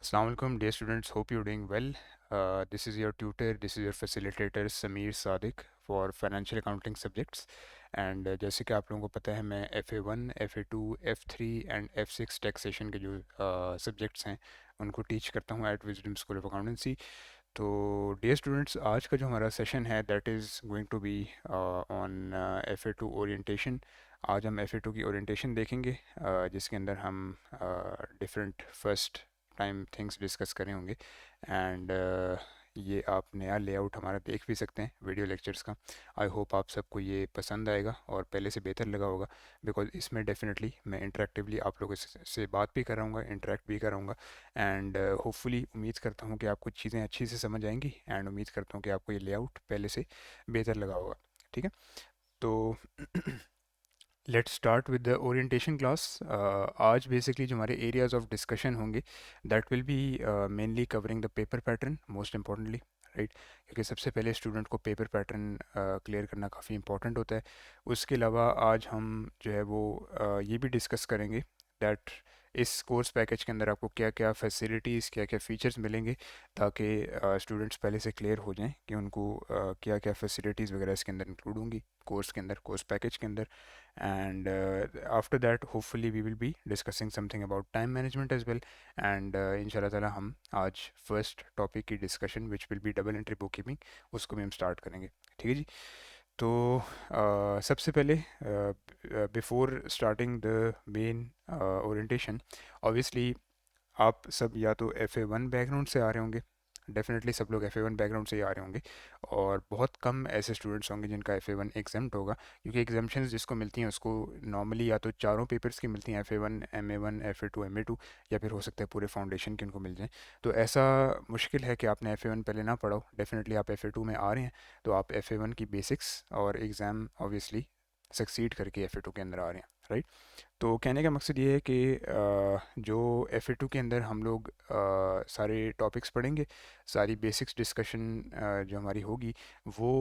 Assalamualaikum, dear students. Hope you're doing well. This is your tutor. This is your facilitator Samir Sadiq for financial accounting subjects. And जैसे कि आप लोगों को पता है मैं FA1, FA2, F3 and F6 taxation के जो सब्जेक्ट्स हैं उनको टीच करता हूँ at wisdom school of accountancy. तो डियर स्टूडेंट्स, आज का जो हमारा सेशन है that is going to be on FA2 orientation. आज हम FA2 की ओरिएंटेशन देखेंगे, जिसके अंदर हम different first time things discuss करे होंगे। एंड ये आप नया लेआउट हमारा देख भी सकते हैं वीडियो लेक्चर्स का। आई होप आप सबको ये पसंद आएगा और पहले से बेहतर लगा होगा, बिकॉज इसमें डेफिनेटली मैं इंटरेक्टिवली आप लोगों से बात भी कर रहा इंटरेक्ट भी कर रहा एंड होपफुली उम्मीद करता हूँ कि आपको चीज़ें अच्छी से समझ आएंगी एंड उम्मीद करता हूँ कि आपको ये लेआउट पहले से बेहतर लगा होगा। ठीक है, तो let's start with the orientation class. आज बेसिकली जो हमारे एरियाज ऑफ डिस्कशन होंगे that will B mainly covering the paper pattern most importantly, right, क्योंकि सबसे पहले स्टूडेंट को पेपर पैटर्न क्लियर करना काफ़ी इंपॉर्टेंट होता है। उसके अलावा आज हम जो है वो ये भी डिस्कस करेंगे दैट इस कोर्स पैकेज के अंदर आपको क्या क्या फैसिलिटीज़ क्या क्या फ़ीचर्स मिलेंगे, ताकि स्टूडेंट्स पहले से क्लियर हो जाएं कि उनको क्या क्या फैसिलिटीज़ वगैरह इसके अंदर इंक्लूड होंगी कोर्स के अंदर, कोर्स पैकेज के अंदर। And after that hopefully we will be discussing something about time management as well, and इंशाल्लाह ताला हम आज फर्स्ट टॉपिक की discussion which will be double entry book keeping उसको भी हम स्टार्ट करेंगे। ठीक है जी। तो सबसे पहले before starting the main orientation, obviously आप सब या तो FA1 बैकग्राउंड से आ रहे होंगे, डेफिनेटली सब लोग FA1 बैकग्राउंड से ही आ रहे होंगे, और बहुत कम ऐसे स्टूडेंट्स होंगे जिनका FA1 एग्जाम्प्ट होगा, क्योंकि एग्जाम्पशंस जिसको मिलती हैं उसको नॉर्मली या तो चारों पेपर्स की मिलती हैं, FA1, MA1, FA2, MA2, या फिर हो सकता है पूरे फाउंडेशन की उनको मिल जाए। तो ऐसा मुश्किल है कि आपने FA1 पहले ना पढ़ा हो। डेफिनेटली आप FA2 में आ रहे हैं तो आप FA1 की बेसिक्स और एग्ज़ाम ऑब्वियसली सक्सीड करके FA2 के अंदर आ रहे हैं, राइट। तो कहने का मकसद ये है कि जो FA2 के अंदर हम लोग सारे टॉपिक्स पढ़ेंगे, सारी बेसिक्स डिस्कशन जो हमारी होगी वो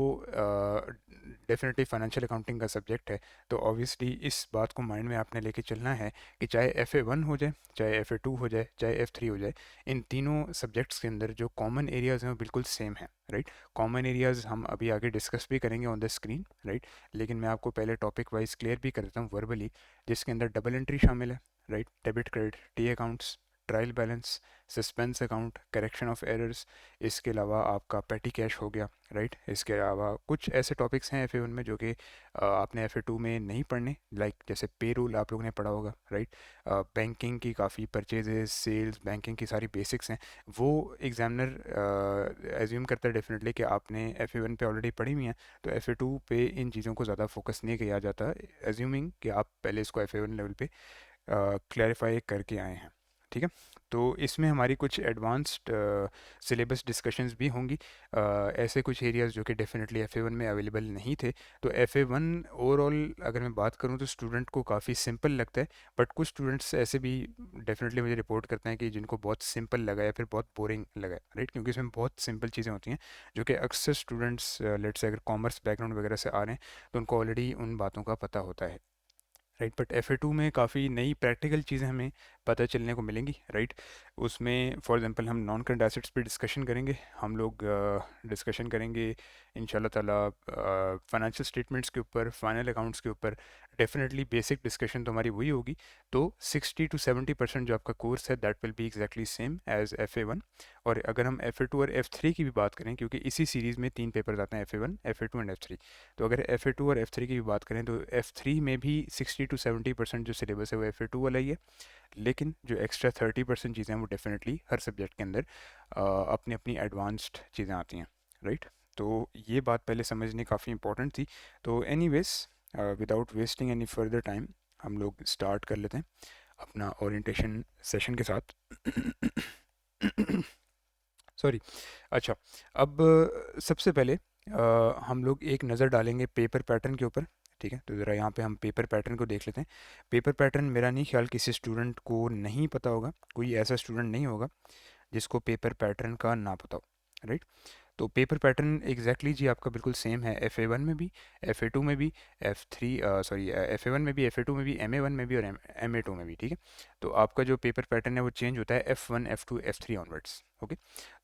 डेफिनेटली फाइनेंशियल अकाउंटिंग का सब्जेक्ट है। तो ऑब्वियसली इस बात को माइंड में आपने लेके चलना है कि चाहे FA1 हो जाए, चाहे FA2 हो जाए, चाहे F3 हो जाए, इन तीनों सब्जेक्ट्स के अंदर जो कॉमन एरियाज़ हैं वो बिल्कुल सेम है, राइट। कॉमन एरियाज़ हम अभी आगे डिस्कस भी करेंगे ऑन द स्क्रीन, राइट। लेकिन मैं आपको पहले टॉपिक वाइज क्लियर भी कर देता हूँ वर्बली, जिसके अंदर डबल एंट्री शामिल है, right, debit credit, T accounts, trial balance, suspense account, correction of errors. इसके अलावा आपका पेटी कैश हो गया, राइट। इसके अलावा कुछ ऐसे टॉपिक्स हैं FA1 में जो कि आपने FA2 में नहीं पढ़ने, लाइक जैसे पे रूल आप लोगों ने पढ़ा होगा, राइट। बैंकिंग की काफ़ी परचेजेस, सेल्स, बैंकिंग की सारी बेसिक्स हैं, वो एग्जामिनर एज्यूम करता है डेफिनेटली कि आपने FA1 पे ऑलरेडी पढ़ी हुई हैं, तो FA2 पे इन चीज़ों को ज़्यादा फोकस नहीं किया जाता, एज्यूमिंग कि आप पहले इसको FA1 लेवल पे क्लैरिफाई करके आए हैं। ठीक है, तो इसमें हमारी कुछ एडवांस्ड सिलेबस डिस्कशंस भी होंगी, ऐसे कुछ एरियाज जो कि डेफिनेटली FA1 में अवेलेबल नहीं थे। तो FA1 ओवरऑल अगर मैं बात करूं तो स्टूडेंट को काफ़ी सिंपल लगता है, बट कुछ स्टूडेंट्स ऐसे भी डेफिनेटली मुझे रिपोर्ट करते हैं कि जिनको बहुत सिंपल लगा या फिर बहुत बोरिंग लगा, राइट, क्योंकि इसमें बहुत सिंपल चीज़ें होती हैं जो कि अक्सर स्टूडेंट्स लेट्स से अगर कॉमर्स बैकग्राउंड वगैरह से आ रहे हैं तो उनको ऑलरेडी उन बातों का पता होता है, राइट। बट FA2 में काफ़ी नई प्रैक्टिकल चीज़ें हमें पता चलने को मिलेंगी, राइट। उसमें फॉर एग्जांपल हम नॉन करंट एसेट्स पे डिस्कशन करेंगे, हम लोग डिस्कशन करेंगे इंशाल्लाह ताला फाइनेंशियल स्टेटमेंट्स के ऊपर, फाइनल अकाउंट्स के ऊपर। डेफिनेटली बेसिक डिस्कशन तो हमारी वही होगी। तो 60 to 70% जो आपका कोर्स है that will be exactly same as FA1। और अगर हम FA2 और F3 की भी बात करें, क्योंकि इसी सीरीज़ में 3 पेपर्स आते हैं, FA1, FA2 एंड F3, तो अगर FA2 और F3 की भी बात करें तो F3 में भी 60 to 70% जो सिलेबस है वो FA2 वाला ही है, लेकिन जो एक्स्ट्रा 30% चीज़ें हैं वो डेफिनेटली हर सब्जेक्ट के अंदर अपनी अपनी एडवांस्ड चीज़ें आती हैं, राइट। तो ये बात पहले समझनी काफ़ी इंपॉर्टेंट थी। तो anyways, without wasting any further time हम लोग स्टार्ट कर लेते हैं अपना ओरिएंटेशन सेशन के साथ। सॉरी। अच्छा, अब सबसे पहले हम लोग एक नज़र डालेंगे पेपर पैटर्न के ऊपर। ठीक है, तो ज़रा यहाँ पे हम पेपर पैटर्न को देख लेते हैं। पेपर पैटर्न मेरा नहीं ख्याल किसी स्टूडेंट को नहीं पता होगा, कोई ऐसा स्टूडेंट नहीं होगा जिसको पेपर पैटर्न का ना पता हो, राइट। तो पेपर पैटर्न एग्जैक्टली जी आपका बिल्कुल सेम है, FA1 में भी, FA2 में भी, FA1 में भी, FA2 में भी, MA1 में भी और MA2 में भी, ठीक है। तो आपका जो पेपर पैटर्न है वो चेंज होता है F1 F2 F3 onwards, okay.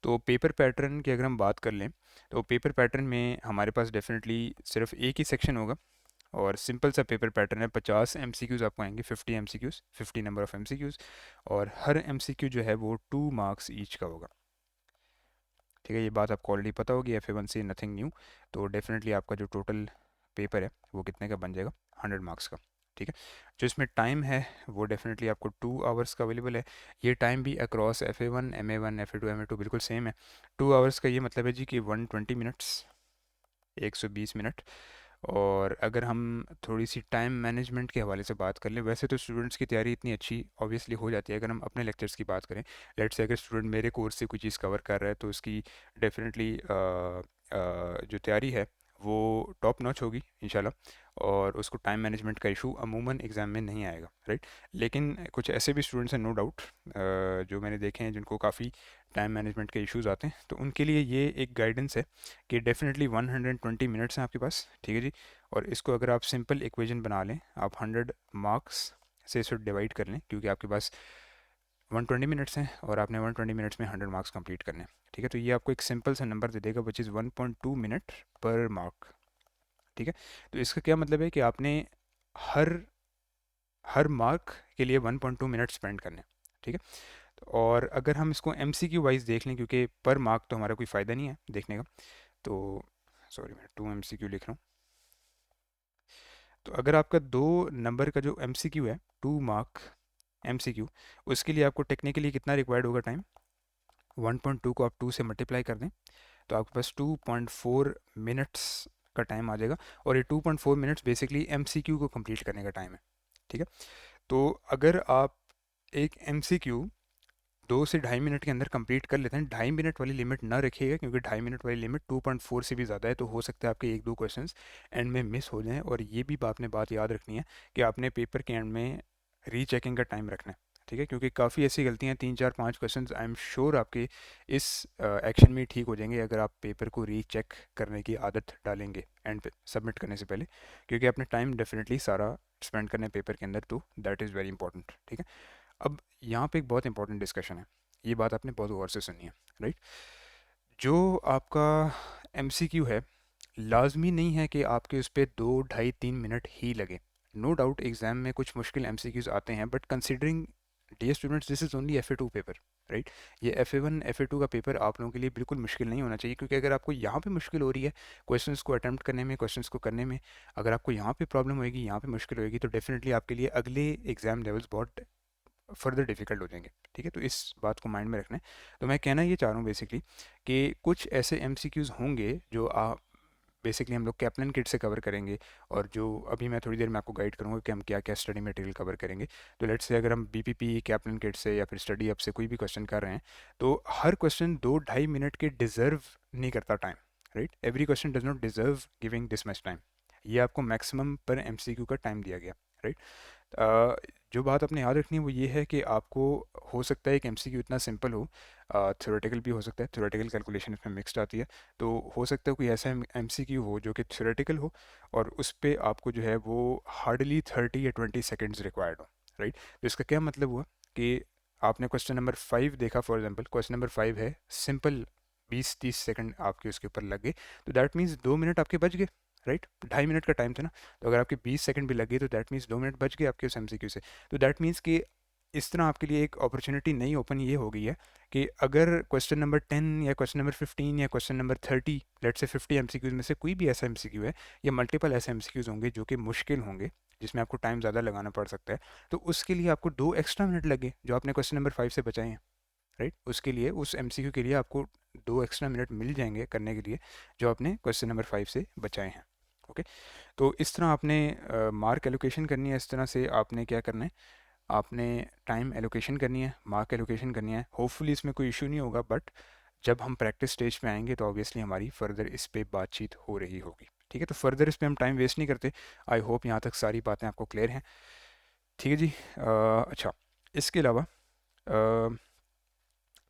तो पेपर पैटर्न की अगर हम बात कर लें, तो पेपर पैटर्न में हमारे पास डेफिनेटली सिर्फ एक ही सेक्शन होगा, और सिंपल सा पेपर पैटर्न है। 50 MCQs आपको आएंगे, 50 MCQs, 50 नंबर ऑफ MCQs, और हर MCQ जो है वो 2 मार्क्स ईच का होगा, ठीक है। ये बात आपको ऑलरेडी पता होगी, FA1 से नथिंग न्यू। तो डेफिनेटली आपका जो टोटल पेपर है वो कितने का बन जाएगा, 100 मार्क्स का, ठीक है। जो इसमें टाइम है वो डेफिनेटली आपको 2 आवर्स का अवेलेबल है। ये टाइम भी across FA1 MA1 FA2 MA2 बिल्कुल सेम है। 2 आवर्स का ये मतलब है जी कि 120 मिनट्स, 120 मिनट। और अगर हम थोड़ी सी टाइम मैनेजमेंट के हवाले से बात कर लें, वैसे तो स्टूडेंट्स की तैयारी इतनी अच्छी ऑब्वियसली हो जाती है। अगर हम अपने लेक्चर्स की बात करें, लेट्स से अगर स्टूडेंट मेरे कोर्स से कोई चीज़ कवर कर रहा है तो उसकी डेफिनेटली जो तैयारी है वो टॉप नॉच होगी इंशाल्लाह, और उसको टाइम मैनेजमेंट का इशू अमूमन एग्ज़ाम में नहीं आएगा, राइट। लेकिन कुछ ऐसे भी स्टूडेंट्स हैं नो डाउट, जो मैंने देखे हैं जिनको काफ़ी टाइम मैनेजमेंट के इश्यूज आते हैं, तो उनके लिए ये एक गाइडेंस है कि डेफिनेटली 120 मिनट्स हैं आपके पास, ठीक है जी। और इसको अगर आप सिंपल इक्वेशन बना लें, आप 100 मार्क्स से इसको डिवाइड कर लें, क्योंकि आपके पास 120 मिनट्स हैं और आपने 120 मिनट्स में 100 मार्क्स कंप्लीट करने हैं, ठीक है। तो ये आपको एक सिंपल सा नंबर दे देगा विच इज़ 1.2 मिनट पर मार्क, ठीक है। तो इसका क्या मतलब है कि आपने हर हर मार्क के लिए 1.2 मिनट स्पेंड करने हैं, ठीक है। और अगर हम इसको MCQ वाइज देख लें, क्योंकि पर मार्क तो हमारा कोई फ़ायदा नहीं है देखने का, तो सॉरी मैं 2 MCQ लिख रहा हूँ। तो अगर आपका 2 नंबर का जो MCQ है, 2 मार्क MCQ, उसके लिए आपको टेक्निकली कितना रिक्वायर्ड होगा टाइम, 1.2 को आप 2 से मल्टीप्लाई कर दें तो आपके पास 2.4 मिनट्स का टाइम आ जाएगा। और ये 2.4 मिनट्स बेसिकली MCQ को कंप्लीट करने का टाइम है, ठीक है। तो अगर आप एक MCQ 2 से 2.5 मिनट के अंदर कंप्लीट कर लेते हैं, 2.5 मिनट वाली लिमिट ना रखिएगा, क्योंकि 2.5 मिनट वाली लिमिट 2.4 से भी ज़्यादा है, तो हो सकता है आपके एक दो क्वेश्चंस एंड में मिस हो जाएं। और ये भी आपने बात याद रखनी है कि आपने पेपर के एंड में रीचेकिंग का टाइम रखना है, ठीक है। क्योंकि काफ़ी ऐसी गलतियाँ, 3 4 5 क्वेश्चन आई एम श्योर आपके इस एक्शन में ठीक हो जाएंगे अगर आप पेपर को रीचेक करने की आदत डालेंगे एंड पे सबमिट करने से पहले, क्योंकि आपने टाइम डेफिनेटली सारा स्पेंड करना है पेपर के अंदर, तो दैट इज़ वेरी इंपॉर्टेंट, ठीक है। अब यहाँ पे एक बहुत इंपॉर्टेंट डिस्कशन है, ये बात आपने बहुत गौर से सुनी है, राइट। जो आपका MCQ है, लाजमी नहीं है कि आपके उस पर 2 ढाई 3 मिनट ही लगे। नो डाउट एग्ज़ाम में कुछ मुश्किल MCQs आते हैं, but considering dear students this is only FA2 paper, right. ये FA1 FA2 का पेपर आप लोगों के लिए बिल्कुल मुश्किल नहीं होना चाहिए, क्योंकि अगर आपको यहाँ पे मुश्किल हो रही है क्वेश्चंस को अटेम्प्ट करने में, क्वेश्चंस को करने में, अगर आपको यहाँ पे प्रॉब्लम होएगी, यहाँ पे मुश्किल होएगी, तो डेफिनेटली आपके लिए अगले एग्ज़ाम लेवल्स बहुत फर्दर डिफ़िकल्ट हो जाएंगे, ठीक है। तो इस बात को माइंड में रखना है। तो मैं कहना ये चाह रहा हूँ बेसिकली कि कुछ ऐसे MCQs होंगे जो आप बेसिकली हम लोग कैप्लन किट से कवर करेंगे, और जो अभी मैं थोड़ी देर में आपको गाइड करूँगा कि हम क्या क्या स्टडी मटेरियल कवर करेंगे। तो लेट्स से अगर हम BPP कैप्लन किट से या फिर स्टडी अप से कोई भी क्वेश्चन कर रहे हैं, तो हर क्वेश्चन 2 ढाई मिनट के डिज़र्व नहीं करता time, right. Every question does not deserve giving this much time. ये आपको मैक्सिमम पर MCQ का टाइम दिया गया, राइट। अ, जो बात आपने याद रखनी है वो ये है कि आपको हो सकता है एक MCQ इतना सिंपल हो, थ्योरेटिकल भी हो सकता है, थ्योरेटिकल कैलकुलेशन इसमें मिक्स्ड आती है, तो हो सकता है कोई ऐसा MCQ हो जो कि थ्योरेटिकल हो और उस पे आपको जो है वो हार्डली 30 या 20 सेकेंड्स रिक्वायर्ड हो, राइट। तो इसका क्या मतलब हुआ कि आपने क्वेश्चन नंबर 5 देखा, फॉर एग्जांपल क्वेश्चन नंबर 5 है सिंपल, 20 30 सेकंड आपके उसके ऊपर लग गए, तो दैट मीन्स 2 मिनट आपके बच गए, राइट। 2.5 मिनट का टाइम था ना, तो अगर आपके 20 सेकंड भी लगे तो दैट मीन्स 2 मिनट बच गए आपके उस MCQ से। तो दैट मीन्स कि इस तरह आपके लिए एक अपॉर्चुनिटी नई ओपन ये हो गई है कि अगर क्वेश्चन नंबर 10 या क्वेश्चन नंबर 15 या क्वेश्चन नंबर 30, लेट से 50 MCQs में से कोई भी ऐसा MCQ है, या मल्टीपल ऐसे MCQs होंगे जो कि मुश्किल होंगे, जिसमें आपको टाइम ज़्यादा लगाना पड़ सकता है, तो उसके लिए आपको 2 एक्स्ट्रा मिनट लगे जो आपने क्वेश्चन नंबर 5 से बचाए हैं, राइट। उसके लिए उस MCQ के लिए आपको 2 एक्स्ट्रा मिनट मिल जाएंगे करने के लिए जो आपने क्वेश्चन नंबर 5 से बचाए हैं, ओके। तो इस तरह आपने मार्क एलोकेशन करनी है, इस तरह से आपने क्या करना है, आपने टाइम एलोकेशन करनी है, मार्क एलोकेशन करनी है। होपफुली इसमें कोई इशू नहीं होगा, बट जब हम प्रैक्टिस स्टेज पे आएंगे तो ऑब्वियसली हमारी फर्दर इस पे बातचीत हो रही होगी, ठीक है। तो फर्दर इस पे हम टाइम वेस्ट नहीं करते। आई होप यहाँ तक सारी बातें आपको क्लियर हैं, ठीक है जी। अच्छा, इसके अलावा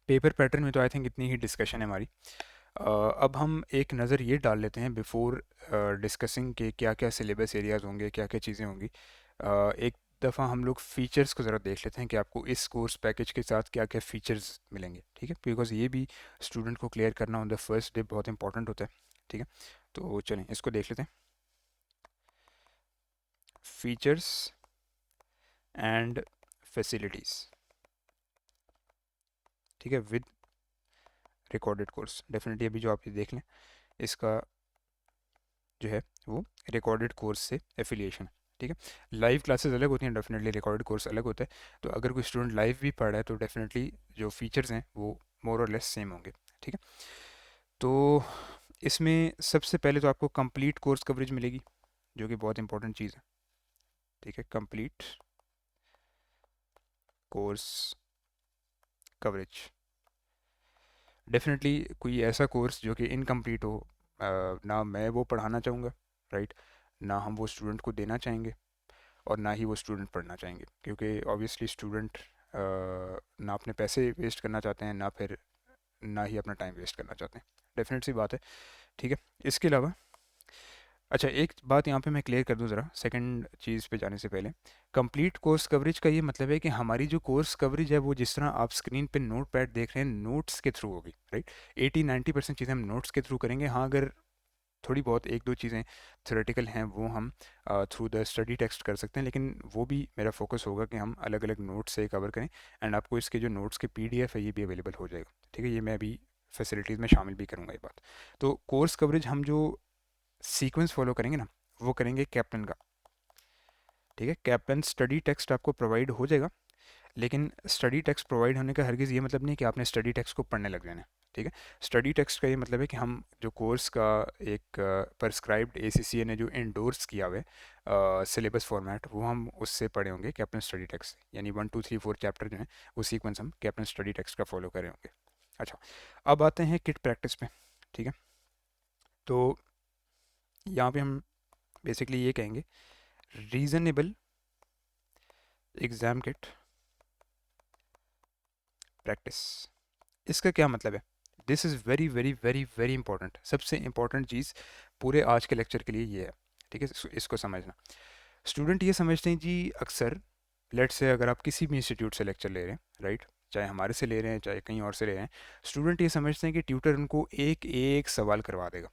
पेपर पैटर्न में तो आई थिंक इतनी ही डिस्कशन है हमारी। अब हम एक नज़र ये डाल लेते हैं बिफोर डिस्कसिंग के क्या क्या सिलेबस एरियाज़ होंगे, क्या क्या चीज़ें होंगी। एक दफ़ा हम लोग फ़ीचर्स को ज़रा देख लेते हैं कि आपको इस कोर्स पैकेज के साथ क्या क्या फ़ीचर्स मिलेंगे, ठीक है, बिकॉज़ ये भी स्टूडेंट को क्लियर करना ऑन द फर्स्ट डे बहुत इंपॉर्टेंट होता है, ठीक है। तो चलें इसको देख लेते हैं, फ़ीचर्स एंड फैसिलिटीज़, ठीक है, विद रिकॉर्डेड कोर्स। डेफिनेटली अभी जो आप ये देख लें, इसका जो है वो रिकॉर्डेड कोर्स से एफिलिएशन, ठीक है। लाइव क्लासेस अलग होती हैं, डेफिनेटली रिकॉर्डेड कोर्स अलग होता है। तो अगर कोई स्टूडेंट लाइव भी पढ़ रहा है तो डेफिनेटली जो फीचर्स हैं वो मोर और लेस सेम होंगे, ठीक है। तो इसमें सबसे पहले तो आपको कंप्लीट कोर्स कवरेज मिलेगी, जो कि बहुत इंपॉर्टेंट चीज़ है, ठीक है, कंप्लीट कोर्स कवरेज। डेफिनेटली कोई ऐसा कोर्स जो कि इनकम्प्लीट हो, ना मैं वो पढ़ाना चाहूँगा, राइट, ना हम वो स्टूडेंट को देना चाहेंगे, और ना ही वो स्टूडेंट पढ़ना चाहेंगे, क्योंकि ऑब्वियसली स्टूडेंट ना अपने पैसे वेस्ट करना चाहते हैं, ना फिर ना ही अपना टाइम वेस्ट करना चाहते हैं। डेफिनेट सी बात है, ठीक है। इसके अलावा अच्छा, एक बात यहाँ पे मैं क्लियर कर दूँ ज़रा सेकंड चीज़ पे जाने से पहले। कंप्लीट कोर्स कवरेज का ये मतलब है कि हमारी जो कोर्स कवरेज है वो जिस तरह आप स्क्रीन पे नोट पैड देख रहे हैं, नोट्स के थ्रू होगी, राइट। 80-90% चीज़ें हम नोट्स के थ्रू करेंगे। हाँ, अगर थोड़ी बहुत एक दो चीज़ें थ्योरेटिकल हैं वो हम थ्रू द स्टडी टेक्स्ट कर सकते हैं, लेकिन वो भी मेरा फोकस होगा कि हम अलग अलग नोट्स से कवर करें। एंड आपको इसके जो नोट्स के पीडीएफ है ये भी अवेलेबल हो जाएगा, ठीक है। ये मैं अभी फैसिलिटीज़ में शामिल भी करूँगा ये बात। तो कोर्स कवरेज हम जो सीक्वेंस फॉलो करेंगे ना, वो करेंगे कैप्टन का, ठीक है। कैप्टन स्टडी टेक्स्ट आपको प्रोवाइड हो जाएगा, लेकिन स्टडी टेक्स्ट प्रोवाइड होने का हरगिज़ ये मतलब नहीं कि आपने स्टडी टेक्स्ट को पढ़ने लग जाना है, ठीक है। स्टडी टेक्स्ट का ये मतलब है कि हम जो कोर्स का एक प्रिस्क्राइब्ड एसीसीए ने जो इंडोर्स किया हुआ है सिलेबस फॉर्मेट, वो हम उससे पढ़े होंगे कैप्टन स्टडी टेक्स्ट से, यानी 1 2 3 4 चैप्टर जो हैं वो सीक्वेंस हम कैप्टन स्टडी टेक्स्ट का फॉलो करे होंगे। अच्छा, अब आते हैं किट प्रैक्टिस पे, ठीक है। तो यहाँ पे हम बेसिकली ये कहेंगे, रीज़नेबल एग्ज़ाम किट प्रैक्टिस। इसका क्या मतलब है? This is very very very very important. सबसे इंपॉर्टेंट चीज़ पूरे आज के लेक्चर के लिए ये है, ठीक है। इसको समझना। स्टूडेंट ये समझते हैं जी अक्सर, लेट्स से अगर आप किसी भी इंस्टीट्यूट से लेक्चर ले रहे हैं, राइट, चाहे हमारे से ले रहे हैं चाहे कहीं और से ले रहे हैं, स्टूडेंट ये समझते हैं कि ट्यूटर उनको एक एक सवाल करवा देगा,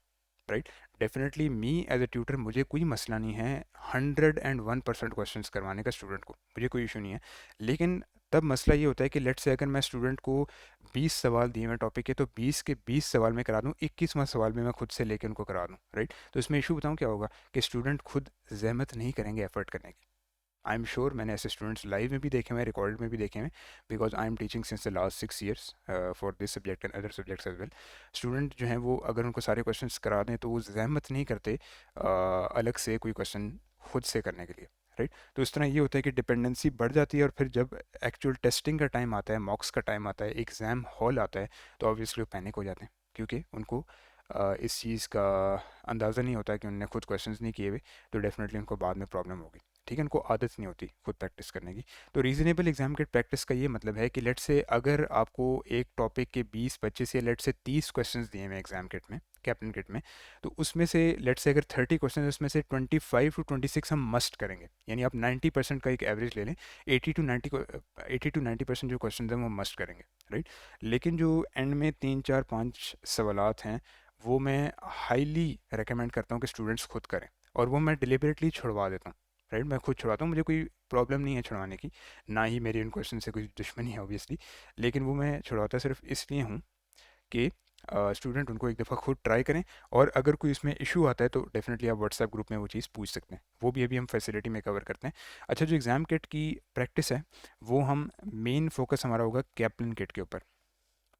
right. Definitely me as a tutor मुझे कोई मसला नहीं है 101% क्वेश्चन करवाने का स्टूडेंट को, मुझे कोई इशू नहीं है। लेकिन तब मसला ये होता है कि लेट्स से अगर मैं स्टूडेंट को 20 सवाल दिए हुए टॉपिक के, तो 20 के 20 सवाल में करा दूँ, 21वां सवाल भी मैं खुद से लेकर उनको करा दूँ, राइट। तो इसमें इशू बताऊँ क्या होगा कि स्टूडेंट खुद जहमत नहीं करेंगे एफर्ट करने की। आई एम श्योर मैंने ऐसे स्टूडेंट्स लाइव में भी देखे हुए हैं, रिकॉर्डेड में भी देखे हुए हैं, because I am teaching since the last 6 years for this subject and other subjects as well. Student जो हैं वो अगर उनको सारे क्वेश्चंस करा दें तो वो जहमत नहीं करते अलग से कोई क्वेश्चन खुद से करने के लिए, राइट। तो इस तरह ये होता है कि डिपेंडेंसी बढ़ जाती है, और फिर जब एक्चुअल टेस्टिंग का टाइम आता है, मॉक्स का टाइम आता है, एग्ज़ाम हॉल आता है, तो ऑब्वियसली वो पैनिक हो जाते हैं, क्योंकि उनको इस चीज़ का अंदाज़ा नहीं होता है कि उन्होंने खुद क्वेश्चंस नहीं किए हुए। तो डेफिनेटली उनको बाद में प्रॉब्लम होगी, ठीक है। उनको आदत नहीं होती खुद प्रैक्टिस करने की। तो रीजनेबल एग्जाम किट प्रैक्टिस का ये मतलब है कि लेट से अगर आपको एक टॉपिक के 20 25 या लेट से 30 क्वेश्चंस दिए हैं एग्जाम किट में, कैप्टन किट में, तो उसमें से लेट से अगर 30 क्वेश्चन, उसमें से 25 to 26 हम मस्ट करेंगे, यानी आप 90% का एक एवरेज ले लें। 80 to 90% जो क्वेश्चन हैं वो मस्ट करेंगे, राइट। लेकिन जो एंड में 3 4 5 सवालात हैं, वो मैं हाईली रिकमेंड करता हूँ कि स्टूडेंट्स खुद करें, और वो मैं डिलिबरेटली छुड़वा देता हूँ, राइट। मैं खुद छुड़वाता हूँ, मुझे कोई प्रॉब्लम नहीं है छुड़वाने की, ना ही मेरी उन क्वेश्चन से कोई दुश्मनी है ऑब्वियसली। लेकिन वो मैं छुड़वाता सिर्फ इसलिए हूँ कि स्टूडेंट उनको एक दफ़ा खुद ट्राई करें, और अगर कोई इसमें इशू आता है तो डेफिनेटली आप व्हाट्सएप ग्रुप में वो चीज़ पूछ सकते हैं, वो भी अभी हम फैसिलिटी में कवर करते हैं। अच्छा, जो एग्ज़ाम किट की प्रैक्टिस है, वो हम मेन फोकस हमारा होगा कैप्टन किट के ऊपर,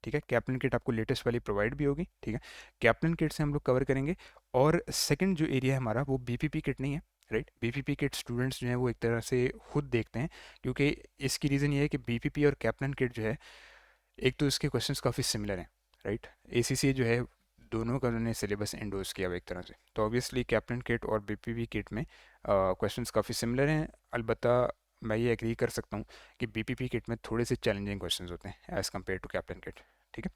ठीक है। कैप्टन किट आपको लेटेस्ट वाली प्रोवाइड भी होगी, ठीक है। कैप्टन किट से हम लोग कवर करेंगे। और सेकंड जो एरिया है हमारा वो बीपीपी किट नहीं है, राइट। बीपीपी किट स्टूडेंट्स जो हैं वो एक तरह से खुद देखते हैं, क्योंकि इसकी रीज़न ये है कि बीपीपी और कैप्टन किट जो है, एक तो इसके क्वेश्चंस काफ़ी सिमिलर हैं, राइट। एसीसी जो है दोनों का उन्होंने सिलेबस इंडोर्स किया हुआ एक तरह से, तो ऑब्वियसली कैप्टन किट और बीपीपी किट में क्वेश्चंस काफ़ी सिमिलर हैं। अलबत्ता मैं ये एग्री कर सकता हूँ कि बीपीपी किट में थोड़े से चैलेंजिंग क्वेश्चंस होते हैं as compare to Kaplan kit, ठीक है।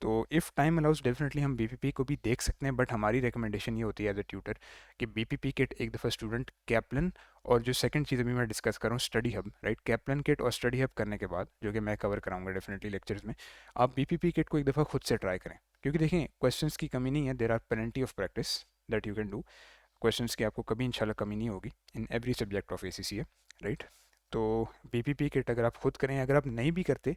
तो इफ़ टाइम अलाउज डेफिनेटली हम बीपीपी को भी देख सकते हैं, बट हमारी रिकमेंडेशन ये होती है एज अ ट्यूटर कि बीपीपी किट एक दफ़ा स्टूडेंट कैप्लन और जो सेकंड चीज़ अभी मैं डिस्कस कर रहा हूँ study hub, right, Kaplan kit और स्टडी हब करने के बाद जो कि मैं कवर कराऊंगा डेफिनेटली लेक्चर्स में, आप बीपीपी किट को एक दफ़ा खुद से ट्राई करें, क्योंकि देखें क्वेश्चंस की कमी नहीं है, there are plenty of practice that you can do. Questions की आपको कभी इंशाल्लाह कमी नहीं होगी in every subject of ACCA, right. तो बीपीपी किट अगर आप खुद करें, अगर आप नहीं भी करते,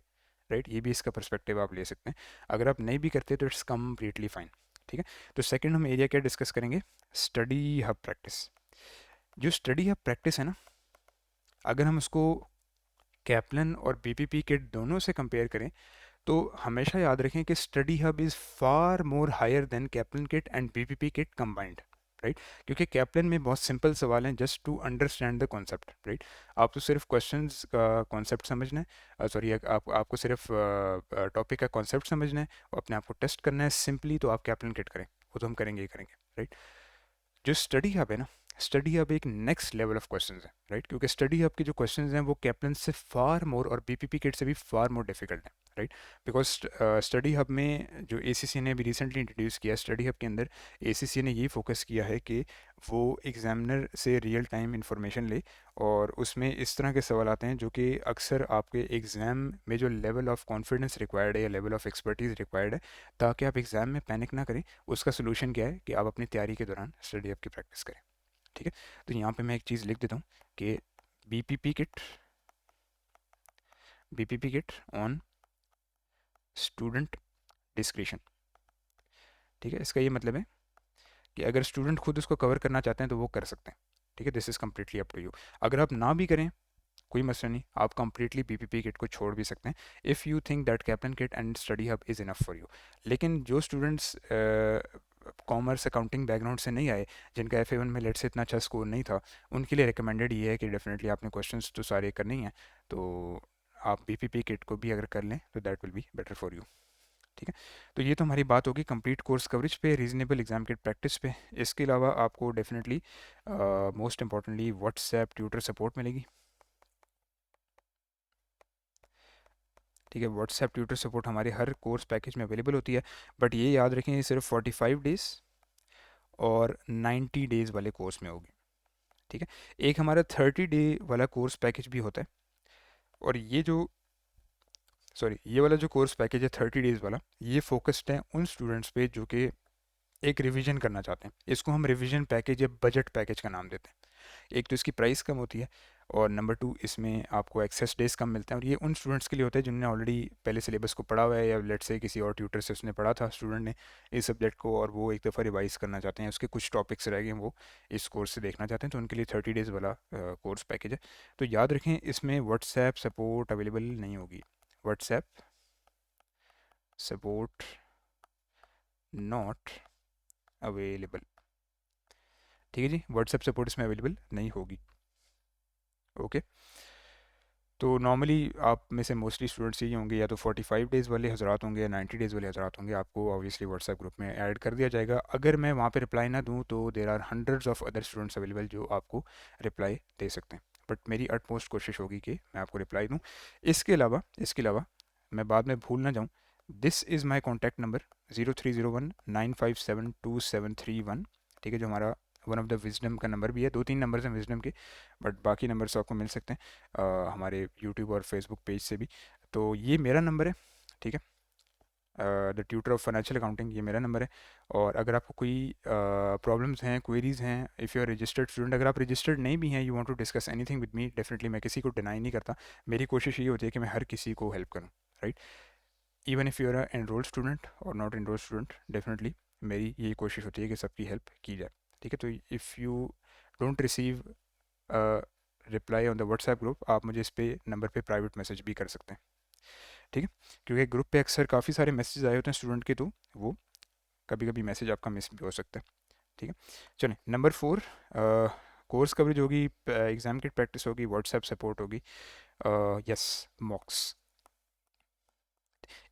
राइट, ये भी इसका पर्सपेक्टिव आप ले सकते हैं, अगर आप नहीं भी करते तो इट्स कम्प्लीटली फाइन, ठीक है। तो सेकंड हम एरिया क्या डिस्कस करेंगे, स्टडी हब प्रैक्टिस। जो स्टडी हब प्रैक्टिस है ना, अगर हम उसको कैप्लन और बीपीपी किट दोनों से कंपेयर करें तो हमेशा याद रखें कि study hub is far more higher than Kaplan kit and BPP kit combined, right. क्योंकि कैप्लन में बहुत सिंपल सवाल हैं just to understand the concept, right. आप तो सिर्फ क्वेश्चंस का कॉन्सेप्ट समझना है, सॉरी, आपको सिर्फ टॉपिक का कॉन्सेप्ट समझना है और अपने आप को टेस्ट करना है सिंपली, तो आप कैप्लन किट करें, वो तो हम करेंगे ही करेंगे, राइट। जो स्टडी हब है ना, स्टडी हब एक नेक्स्ट लेवल ऑफ क्वेश्चंस है, राइट, क्योंकि स्टडी हब के जो क्वेश्चंस हैं वो कैप्लन से फार मोर और बीपीपी किट से भी फार मोर डिफिकल्ट है, राइट। बिकॉज स्टडी हब में जो एसीसी ने अभी रिसेंटली इंट्रोड्यूस किया, स्टडी हब के अंदर एसीसी ने ये फोकस किया है कि वो एग्जामिनर से रियल टाइम इंफॉर्मेशन ले और उसमें इस तरह के सवाल आते हैं जो कि अक्सर आपके एग्ज़ाम में जो लेवल ऑफ कॉन्फिडेंस रिक्वायर्ड है या लेवल ऑफ एक्सपर्टीज़ रिक्वायर्ड है, ताकि आप एग्ज़ाम में पैनिक ना करें, उसका सोल्यूशन क्या है कि आप अपनी तैयारी के दौरान स्टडी अप की प्रैक्टिस करें, ठीक है। तो यहाँ पे मैं एक चीज़ लिख देता हूँ कि BPP kit, BPP kit on student discretion, ठीक है। इसका ये मतलब है कि अगर स्टूडेंट खुद उसको कवर करना चाहते हैं तो वो कर सकते हैं, ठीक है। This is completely up to you. अगर आप ना भी करें कोई मसला नहीं, आप कंप्लीटली बीपीपी किट को छोड़ भी सकते हैं if you think that captain kit and study hub is enough for you. लेकिन जो स्टूडेंट्स कॉमर्स अकाउंटिंग बैकग्राउंड से नहीं आए, जिनका एफ ए वन में लेट से इतना अच्छा स्कोर नहीं था, उनके लिए रिकमेंडेड ये है कि डेफिनेटली आपने क्वेश्चंस तो सारे करने ही हैं, तो आप बीपीपी किट को भी अगर कर लें तो that will be better for you, ठीक है। तो ये तो हमारी बात होगी कंप्लीट कोर्स कवरेज पे, रीजनेबल एग्जाम किट प्रैक्टिस पे। इसके अलावा आपको definitely most importantly WhatsApp tutor support मिलेगी, ठीक है। व्हाट्सएप ट्यूटर सपोर्ट हमारे हर कोर्स पैकेज में अवेलेबल होती है, बट ये याद रखें ये सिर्फ 45 डेज़ और 90 डेज़ वाले कोर्स में होगी, ठीक है। एक हमारा 30 डे वाला कोर्स पैकेज भी होता है, और ये जो, सॉरी, ये वाला जो कोर्स पैकेज है 30 डेज़ वाला, ये फोकस्ड है उन स्टूडेंट्स पे जो कि एक रिवीजन करना चाहते हैं। इसको हम रिवीजन पैकेज या बजट पैकेज का नाम देते हैं। एक तो इसकी प्राइस कम होती है, और नंबर टू इसमें आपको एक्सेस डेज कम मिलते हैं, और ये उन स्टूडेंट्स के लिए होता है जिन्होंने ऑलरेडी पहले सिलेबस को पढ़ा हुआ है, या लेट से किसी और ट्यूटर से उसने पढ़ा था स्टूडेंट ने इस सब्जेक्ट को, और वो एक दफ़ा रिवाइज करना चाहते हैं, उसके कुछ टॉपिक्स रह गए हैं वो इस कोर्स से देखना चाहते हैं, तो उनके लिए 30 डेज़ वाला कोर्स पैकेज है। तो याद रखें इसमें व्हाट्सएप सपोर्ट अवेलेबल नहीं होगी, व्हाट्सएप सपोर्ट नॉट अवेलेबल, ठीक है जी, व्हाट्सएप सपोर्ट इसमें अवेलेबल नहीं होगी, ओके। तो नॉर्मली आप में से मोस्टली स्टूडेंट्स यही होंगे, या तो 45 डेज़ वाले हजरात होंगे या 90 डेज़ वाले हजरात होंगे, आपको ऑब्वियसली व्हाट्सएप ग्रुप में ऐड कर दिया जाएगा। अगर मैं वहाँ पे रिप्लाई ना दूँ तो there are hundreds of other students available जो आपको रिप्लाई दे सकते हैं, बट मेरी अटमोस्ट कोशिश होगी कि मैं आपको रिप्लाई दूँ। इसके अलावा मैं बाद में भूल ना जाऊँ, this is my contact number 0301957271, ठीक है, जो हमारा वन ऑफ द विजडम का नंबर भी है। 2-3 नंबर्स हैं विजडम के, बट बाकी नंबर्स आपको मिल सकते हैं हमारे यूट्यूब और फेसबुक पेज से भी। तो ये मेरा नंबर है, ठीक है, the tutor of financial accounting, ये मेरा नंबर है। और अगर आपको कोई प्रॉब्लम्स हैं, क्वेरीज़ हैं, if you are registered student, अगर आप रजिस्टर्ड नहीं भी हैं, you want to discuss anything with me, definitely मैं किसी को डिनाई नहीं करता, मेरी कोशिश ये होती है कि मैं हर किसी को हेल्प करूँ, right. Even if you are a enrolled student और नॉट एनरोल्ड स्टूडेंट, डेफिनेटली मेरी यही कोशिश होती है कि सबकी हेल्प की जाए, ठीक है। तो if you don't receive reply on the WhatsApp group, आप मुझे इस पे नंबर पे प्राइवेट मैसेज भी कर सकते हैं, ठीक है, क्योंकि ग्रुप पे अक्सर काफ़ी सारे मैसेज आए होते हैं स्टूडेंट के, तो वो कभी कभी मैसेज आपका मिस भी हो सकता है, ठीक है। चलें, नंबर 4, कोर्स कवरेज होगी, एग्ज़ाम की प्रैक्टिस होगी, व्हाट्सएप सपोर्ट होगी, यस, मॉक्स।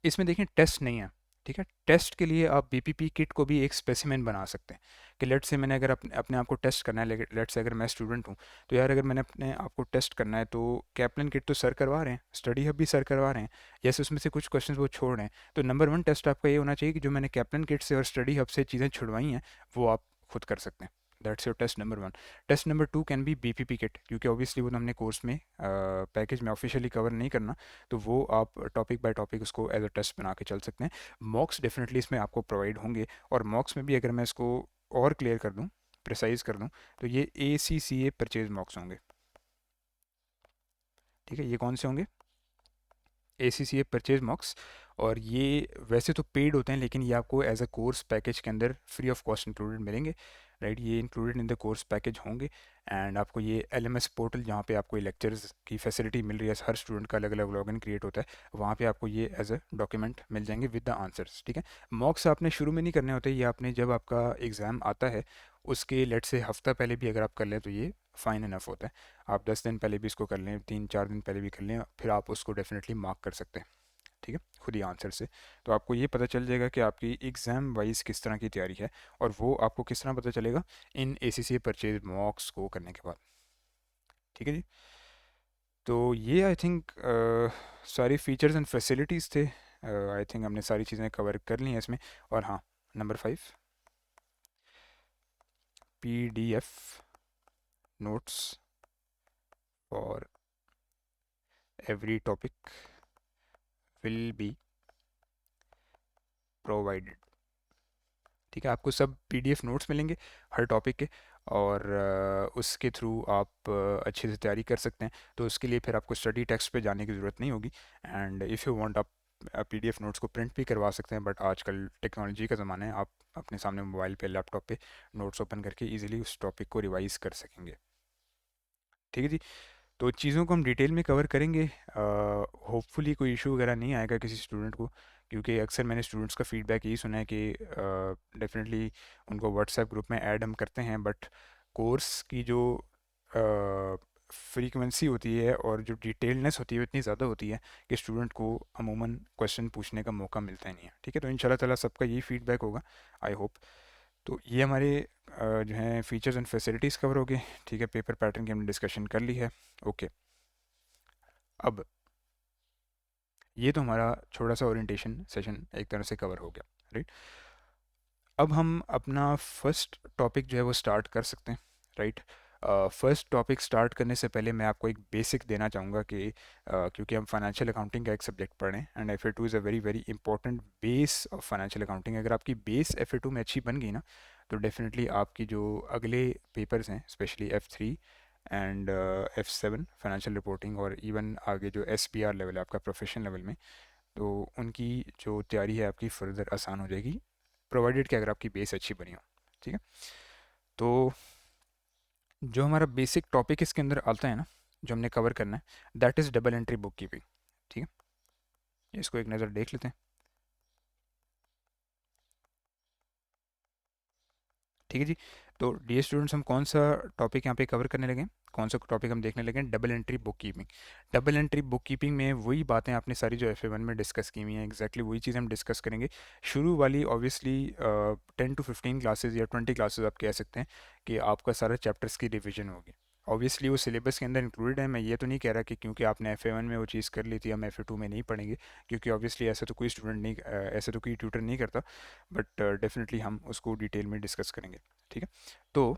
इसमें देखें टेस्ट नहीं है, ठीक है। टेस्ट के लिए आप बीपीपी किट को भी एक स्पेसिमेन बना सकते हैं कि लेट से मैंने अगर अपने अपने आप को टेस्ट करना है, लेट से अगर मैं स्टूडेंट हूँ, तो यार अगर मैंने अपने आप को टेस्ट करना है तो कैप्लन किट तो सर करवा रहे हैं, स्टडी हब भी सर करवा रहे हैं, जैसे उसमें से कुछ क्वेश्चन वो छोड़ रहे हैं, तो नंबर वन टेस्ट आपका ये होना चाहिए कि जो मैंने कैप्लन किट से और स्टडी हब से चीज़ें छुड़वाई हैं वो आप खुद कर सकते हैं। That's your test number one. Test number two can be BPP kit, क्योंकि ऑब्वियसली वो तो हमने कोर्स में पैकेज में ऑफिशियली कवर नहीं करना, तो वो आप टॉपिक बाय टॉपिक उसको एज अ टेस्ट बना के चल सकते हैं। मॉक्स डेफिनेटली इसमें आपको प्रोवाइड होंगे, और मॉक्स में भी अगर मैं इसको और क्लियर कर दूं, प्रिसाइज कर दूं, तो ये ACCA परचेज मॉक्स होंगे। ठीक है, ये कौन से होंगे? ACCA purchase मॉक्स। और ये वैसे तो पेड होते हैं, लेकिन ये आपको एज अ कोर्स पैकेज के अंदर फ्री ऑफ कॉस्ट इंक्लूडेड मिलेंगे। राइट, ये included in the course package होंगे। एंड आपको ये LMS पोर्टल, जहाँ पे आपको लेक्चर्स की फैसिलिटी मिल रही है, हर स्टूडेंट का अलग अलग लॉगिन क्रिएट होता है, वहाँ पे आपको ये एज अ डॉक्यूमेंट मिल जाएंगे विद द आंसर्स। ठीक है, मॉक्स आपने शुरू में नहीं करने होते, ये आपने जब आपका एग्ज़ाम आता है उसके लेट से हफ्ता पहले भी अगर आप कर लें तो ये फ़ाइन इनफ होता है। आप 10 दिन पहले भी इसको कर लें, 3-4 दिन पहले भी कर लें, फिर आप उसको डेफिनेटली मार्क कर सकते हैं। ठीक है, खुद ही आंसर से। तो आपको ये पता चल जाएगा कि आपकी एग्ज़ाम वाइज किस तरह की तैयारी है, और वो आपको किस तरह पता चलेगा इन ACCA परचेज मॉक्स को करने के बाद। ठीक है जी। तो ये आई थिंक सारी फीचर्स एंड फैसिलिटीज़ थे। आई थिंक हमने सारी चीज़ें कवर कर ली हैं इसमें। और हाँ, number 5, PDF notes for every topic will be provided. ठीक है, आपको सब PDF नोट्स मिलेंगे हर टॉपिक के, और उसके थ्रू आप अच्छे से तैयारी कर सकते हैं। तो उसके लिए फिर आपको स्टडी टेक्स्ट पे जाने की ज़रूरत नहीं होगी। एंड इफ़ यू वांट, आप PDF नोट्स को प्रिंट भी करवा सकते हैं, बट आजकल टेक्नोलॉजी का ज़माना है, आप अपने सामने मोबाइल पे, लैपटॉप पे नोट्स ओपन करके इजीली उस टॉपिक को रिवाइज कर सकेंगे। ठीक है जी। तो चीज़ों को हम डिटेल में कवर करेंगे। होपफुली कोई इशू वगैरह नहीं आएगा किसी स्टूडेंट को, क्योंकि अक्सर मैंने स्टूडेंट्स का फीडबैक यही सुना है कि डेफिनेटली उनको व्हाट्सएप ग्रुप में ऐड हम करते हैं, बट कोर्स की जो फ्रीक्वेंसी होती है और जो डिटेलनेस होती है वो इतनी ज़्यादा होती है कि स्टूडेंट को अमूमन क्वेश्चन पूछने का मौका मिलता ही नहीं है। ठीक है, तो इंशाल्लाह ताला सबका यही फीडबैक होगा, आई होप। तो ये हमारे जो हैं फीचर्स एंड फैसिलिटीज़ कवर हो गए। ठीक है, पेपर पैटर्न की हमने डिस्कशन कर ली है। ओके, अब ये तो हमारा छोटा सा ओरिएंटेशन सेशन एक तरह से कवर हो गया, राइट। अब हम अपना फर्स्ट टॉपिक जो है वो स्टार्ट कर सकते हैं, राइट। फर्स्ट टॉपिक स्टार्ट करने से पहले मैं आपको एक बेसिक देना चाहूँगा कि क्योंकि हम फाइनेंशियल अकाउंटिंग का एक सब्जेक्ट पढ़ रहे हैं, and FA2 is a very very important base of financial accounting. अगर आपकी बेस FA2 में अच्छी बन गई ना, तो डेफिनेटली आपकी जो अगले पेपर्स हैं, specially F3 and F7 financial reporting, और इवन आगे जो SBR लेवल है आपका प्रोफेशनल लेवल में, तो उनकी जो तैयारी है आपकी फर्दर आसान हो जाएगी, प्रोवाइडेड कि अगर आपकी बेस अच्छी बनी हो। ठीक है, तो जो हमारा बेसिक टॉपिक इसके अंदर आता है ना, जो हमने कवर करना है, that is double entry book keeping. ठीक है, इसको एक नज़र देख लेते हैं। ठीक है जी। तो डियर स्टूडेंट्स, हम कौन सा टॉपिक यहाँ पे कवर करने लगे हैं, कौन सा टॉपिक हम देखने लगे हैं? Double entry book keeping. Double entry book keeping में वही बातें आपने सारी जो FA1 में डिस्कस की हुई हैं, एग्जैक्टली वही चीज़ हम डिस्कस करेंगे। शुरू वाली ऑब्वियसली 10 to 15 क्लासेज या 20 क्लासेज आप कह सकते हैं कि आपका सारा चैप्टर्स की रिविजन होगी। ऑब्वियसली वो सिलेबस के अंदर इंक्लूडेड है। मैं ये तो नहीं कह रहा कि क्योंकि आपने FA1 में वो चीज़ कर ली थी हम FA2 में नहीं पढ़ेंगे, क्योंकि ऑब्वियसली ऐसा तो कोई स्टूडेंट नहीं, ऐसा तो कोई ट्यूटर नहीं करता, बट डेफिनेटली हम उसको डिटेल में डिस्कस करेंगे। ठीक है, तो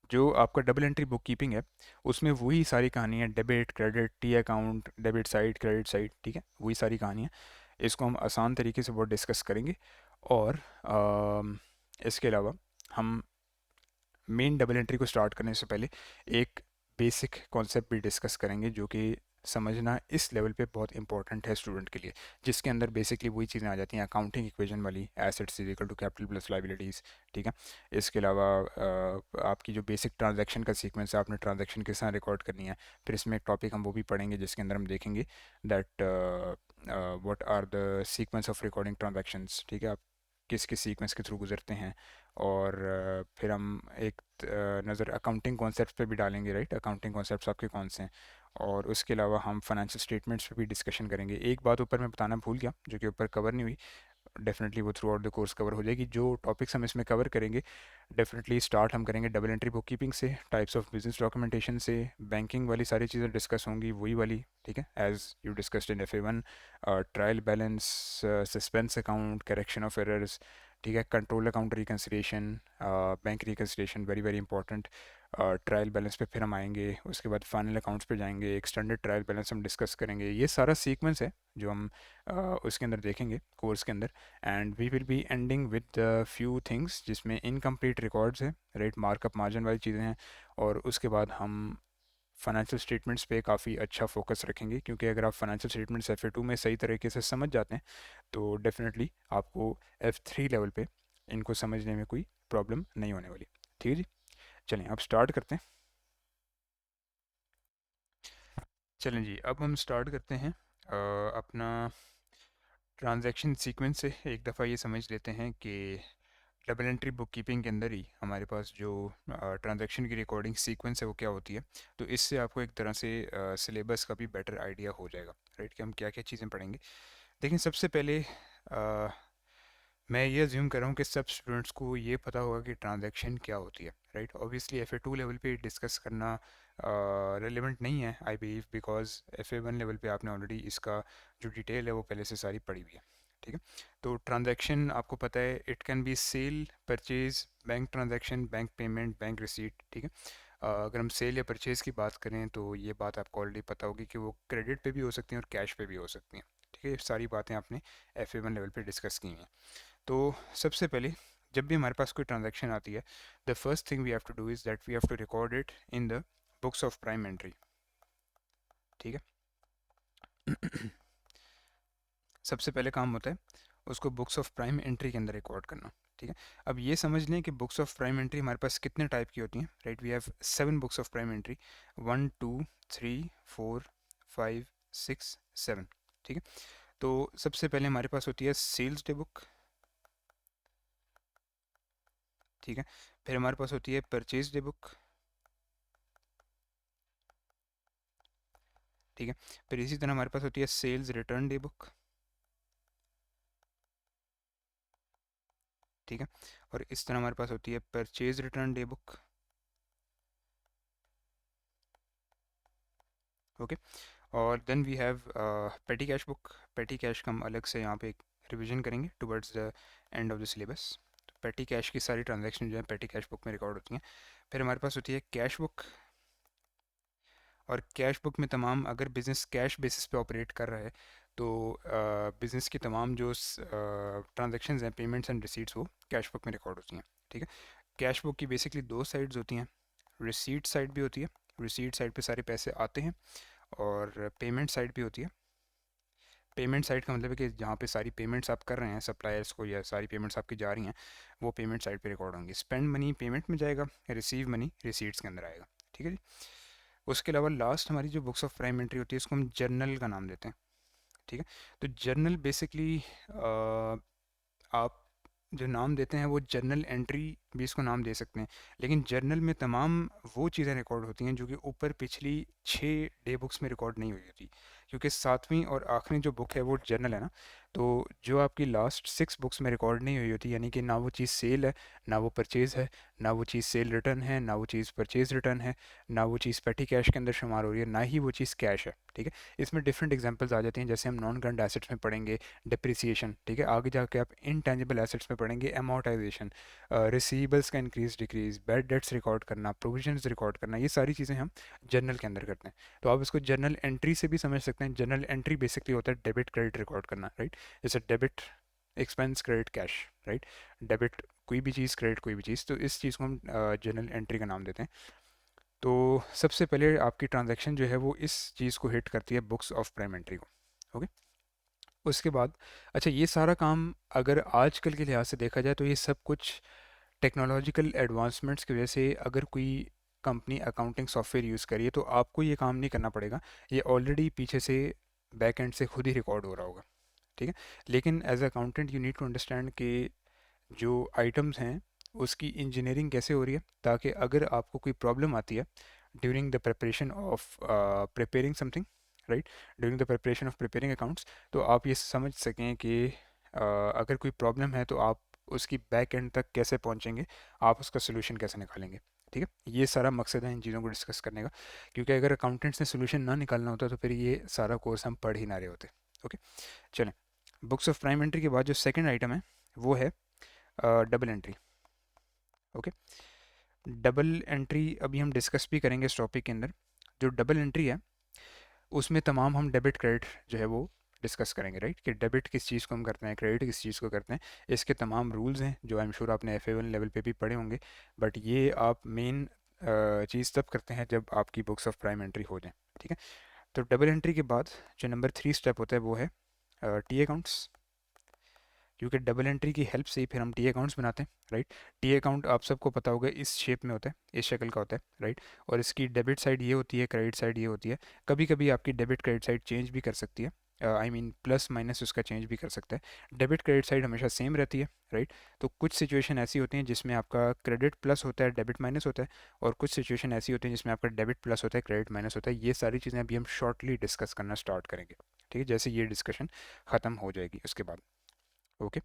जो आपका डबल एंट्री बुक कीपिंग है, उसमें वही सारी कहानी है, debit credit, T account, debit side credit side. ठीक है, वही सारी कहानी है। इसको हम आसान तरीके से बहुत डिस्कस करेंगे। और इसके अलावा हम मेन डबल एंट्री को स्टार्ट करने से पहले एक बेसिक कॉन्सेप्ट भी डिस्कस करेंगे, जो कि समझना इस लेवल पे बहुत इंपॉर्टेंट है स्टूडेंट के लिए, जिसके अंदर बेसिकली वही चीज़ें आ जाती हैं, अकाउंटिंग इक्वेशन वाली, assets is equal to capital plus liabilities. ठीक है, इसके अलावा आपकी जो बेसिक ट्रांजैक्शन का सीक्वेंस है, आपने ट्रांजैक्शन किस तरह रिकॉर्ड करनी है, फिर इसमें एक टॉपिक हम वो भी पढ़ेंगे जिसके अंदर हम देखेंगे that what are the sequence of recording transactions. ठीक है, आप किस किस सीक्वेंस के थ्रू गुजरते हैं। और फिर हम एक नज़र अकाउंटिंग कॉन्सेप्ट्स पे भी डालेंगे, राइट, अकाउंटिंग कॉन्सेप्ट्स आपके कौन से हैं। और उसके अलावा हम फाइनेंशियल स्टेटमेंट्स पे भी डिस्कशन करेंगे। एक बात ऊपर मैं बताना भूल गया, जो कि ऊपर कवर नहीं हुई, डेफिनेटली वो through out the course cover हो जाएगी। जो टॉपिक्स हम इसमें कवर करेंगे, डेफिनेटली स्टार्ट हम करेंगे डबल एंट्री बुक कीपिंग से, टाइप्स ऑफ बिजनेस डॉक्यूमेंटेशन से, बैंकिंग वाली सारी चीज़ें डिस्कस होंगी वही वाली, ठीक है, as you discussed in FA1। Trial balance, suspense account, correction of errors, ठीक है, control account reconciliation, bank reconciliation, very very important. Trial balance पे फिर हम आएंगे, उसके बाद फाइनल अकाउंट्स पे जाएंगे, एक्सटेंडेड ट्रायल बैलेंस हम डिस्कस करेंगे। ये सारा सीक्वेंस है जो हम उसके अंदर देखेंगे कोर्स के अंदर। And we will be ending with few things जिसमें इनकम्प्लीट रिकॉर्ड्स है, राइट, मार्कअप मार्जिन वाली चीज़ें हैं। और उसके बाद हम फाइनेंशियल स्टेटमेंट्स पे काफ़ी अच्छा फोकस रखेंगे, क्योंकि अगर आप फाइनेंशियल स्टेटमेंट्स FA2 में सही तरीके से समझ जाते हैं तो डेफिनेटली आपको F3 लेवल पे इनको समझने में कोई प्रॉब्लम नहीं होने वाली। ठीक है जी, चलें अब स्टार्ट करते हैं। चलें जी, अब हम स्टार्ट करते हैं अपना ट्रांजैक्शन सीक्वेंस से। एक दफ़ा ये समझ लेते हैं कि डबल एंट्री बुक कीपिंग के अंदर ही हमारे पास जो ट्रांजैक्शन की रिकॉर्डिंग सीक्वेंस है वो क्या होती है। तो इससे आपको एक तरह से सिलेबस का भी बेटर आइडिया हो जाएगा, राइट, कि हम क्या क्या चीज़ें पढ़ेंगे। लेकिन सबसे पहले मैं ये अज्यूम कर रहा हूँ कि सब स्टूडेंट्स को ये पता होगा कि ट्रांजैक्शन क्या होती है, राइट। ऑब्वियसली FA2 लेवल पे डिस्कस करना रेलेवेंट नहीं है, I believe, because FA1 level पे आपने ऑलरेडी इसका जो डिटेल है वो पहले से सारी पढ़ी हुई है, ठीक है। तो ट्रांजैक्शन आपको पता है, it can be sale, purchase, bank transaction, bank payment, bank receipt, ठीक है। अगर हम सेल या परचेज़ की बात करें तो ये बात आपको ऑलरेडी पता होगी कि वो क्रेडिट पे भी हो सकती हैं और कैश पे भी हो सकती हैं, ठीक है। ये सारी बातें आपने FA1 लेवल पे डिस्कस की हैं। तो सबसे पहले जब भी हमारे पास कोई ट्रांजैक्शन आती है, the first thing we have to do is that we have to record it in the books of prime entry, ठीक है। सबसे पहले काम होता है उसको बुक्स ऑफ प्राइम एंट्री के अंदर रिकॉर्ड करना, ठीक है। अब ये समझ लें कि बुक्स ऑफ प्राइम एंट्री हमारे पास कितने टाइप की होती हैं, right. We have 7 books of prime entry, 1 2 3 4 5 6 7, ठीक है। तो सबसे पहले हमारे पास होती है सेल्स डे बुक, ठीक है। फिर हमारे पास होती है परचेज डे बुक, ठीक है। फिर इसी तरह हमारे पास होती है सेल्स रिटर्न डे बुक, ठीक है। और इस तरह हमारे पास होती है purchase return day book, okay. और then we have petty cash book. Petty cash का हम अलग से यहाँ पे एक रिविजन करेंगे towards the end of the syllabus. तो पेटी कैश की सारी ट्रांजैक्शन जो है पेटी कैश बुक में रिकॉर्ड होती हैं। फिर हमारे पास होती है कैश बुक, और कैश बुक में तमाम, अगर बिज़नेस कैश बेसिस पे ऑपरेट कर रहा है तो बिज़नेस की तमाम जो ट्रांजैक्शंस हैं, पेमेंट्स एंड रिसीट्स, वो कैश बुक में रिकॉर्ड होती हैं, ठीक है। कैश बुक की बेसिकली दो साइड्स होती हैं, रिसीट साइड भी होती है, रिसीट साइड पे सारे पैसे आते हैं, और पेमेंट साइड भी होती है। पेमेंट साइड का मतलब है कि जहाँ पे सारी पेमेंट्स आप कर रहे हैं सप्लायर्स को, या सारी पेमेंट्स आपकी जा रही हैं, वो पेमेंट साइड पे रिकॉर्ड होंगी। स्पेंड मनी पेमेंट में जाएगा, रिसीव मनी रिसीट्स के अंदर आएगा, ठीक है जी। उसके अलावा लास्ट हमारी जो बुक्स ऑफ प्राइम एंट्री होती है उसको हम जर्नल का नाम देते हैं, ठीक है। तो जर्नल बेसिकली आप जो नाम देते हैं वो जर्नल एंट्री भी इसको नाम दे सकते हैं, लेकिन जर्नल में तमाम वो चीज़ें रिकॉर्ड होती हैं जो कि ऊपर पिछली 6 डे बुक्स में रिकॉर्ड नहीं हुई होती, क्योंकि सातवीं और आखिरी जो बुक है वो जर्नल है ना। तो जो आपकी लास्ट 6 बुक्स में रिकॉर्ड नहीं हुई होती, यानी कि ना वो चीज़ सेल है, ना वो परचेज़ है, ना वो चीज़ सेल रिटर्न है, ना वो चीज़ परचेज़ रिटर्न है, ना वो चीज़ पेटी कैश के अंदर शुमार हो रही है, ना ही वो चीज़ कैश है, ठीक है। इसमें डिफरेंट एग्जांपल्स आ जाती हैं, जैसे हम नॉन करंट एसेट्स में पढ़ेंगे डिप्रिसिएशन, ठीक है। आगे जाके आप इनटेंजिबल एसेट्स में पढ़ेंगे अमोर्टाइजेशन, रिसीवेबल्स का increase decrease, bad debts record करना, प्रोविजंस रिकॉर्ड करना, ये सारी चीज़ें हम जर्नल के अंदर करते हैं। तो आप इसको जर्नल एंट्री से भी समझ सकते हैं। जर्नल एंट्री बेसिकली होता है डेबिट क्रेडिट रिकॉर्ड करना, राइट। जैसे debit expense, credit cash, right. Debit कोई भी चीज़, क्रेडिट कोई भी चीज़, तो इस चीज़ को हम जर्नल एंट्री का नाम देते हैं। तो सबसे पहले आपकी ट्रांजैक्शन जो है वो इस चीज़ को हिट करती है, बुक्स ऑफ प्राइम एंट्री को, ओके। उसके बाद अच्छा, ये सारा काम अगर आजकल के लिहाज से देखा जाए तो ये सब कुछ टेक्नोलॉजिकल एडवांसमेंट्स की वजह से, अगर कोई कंपनी अकाउंटिंग सॉफ्टवेयर यूज़ करिए तो आपको ये काम नहीं करना पड़ेगा, ये ऑलरेडी पीछे से बैक एंड से खुद ही रिकॉर्ड हो रहा होगा, ठीक है। लेकिन as accountant you need to understand कि जो आइटम्स हैं उसकी इंजीनियरिंग कैसे हो रही है, ताकि अगर आपको कोई प्रॉब्लम आती है during the preparation of preparing something, right, during the preparation of preparing accounts, तो आप ये समझ सकें कि अगर कोई प्रॉब्लम है तो आप उसकी बैक एंड तक कैसे पहुंचेंगे, आप उसका सोल्यूशन कैसे निकालेंगे। ठीक है, ये सारा मकसद है इन चीज़ों को डिस्कस करने का, क्योंकि अगर अकाउंटेंट्स ने सोल्यूशन ना निकालना होता तो फिर ये सारा कोर्स हम पढ़ ही ना रहे होते। ओके, चलें। बुक्स ऑफ प्राइम एंट्री के बाद जो सेकंड आइटम है वो है double entry. Okay, double entry अभी हम डिस्कस भी करेंगे इस टॉपिक के अंदर। जो डबल एंट्री है उसमें तमाम हम डेबिट क्रेडिट जो है वो डिस्कस करेंगे, राइट, कि डेबिट किस चीज़ को हम करते हैं, क्रेडिट किस चीज़ को करते हैं। इसके तमाम रूल्स हैं जो आई एम श्योर आपने FA1 लेवल पे भी पढ़े होंगे, बट ये आप मेन चीज़ तब करते हैं जब आपकी बुक्स ऑफ प्राइम एंट्री हो जाए। ठीक है, तो डबल एंट्री के बाद जो नंबर 3 स्टेप होता है वो है टी अकाउंट्स, क्योंकि डबल एंट्री की हेल्प से ही फिर हम टी अकाउंट्स बनाते हैं, राइट। टी अकाउंट आप सबको पता होगा इस शेप में होता है, इस शक्ल का होता है, राइट। और इसकी डेबिट साइड ये होती है, क्रेडिट साइड ये होती है। कभी कभी आपकी डेबिट क्रेडिट साइड चेंज भी कर सकती है, आई मीन प्लस माइनस उसका चेंज भी कर सकता है। डेबिट क्रेडिट साइड हमेशा सेम रहती है, राइट। तो कुछ सिचुएशन ऐसी होती हैं जिसमें आपका क्रेडिट प्लस होता है, डेबिट माइनस होता है, और कुछ सिचुएशन ऐसी होती हैं जिसमें आपका डेबिट प्लस होता है, क्रेडिट माइनस होता है। ये सारी चीज़ें अभी हम शॉर्टली डिस्कस करना स्टार्ट करेंगे, ठीक है, जैसे ये डिस्कशन ख़त्म हो जाएगी उसके बाद। ओके,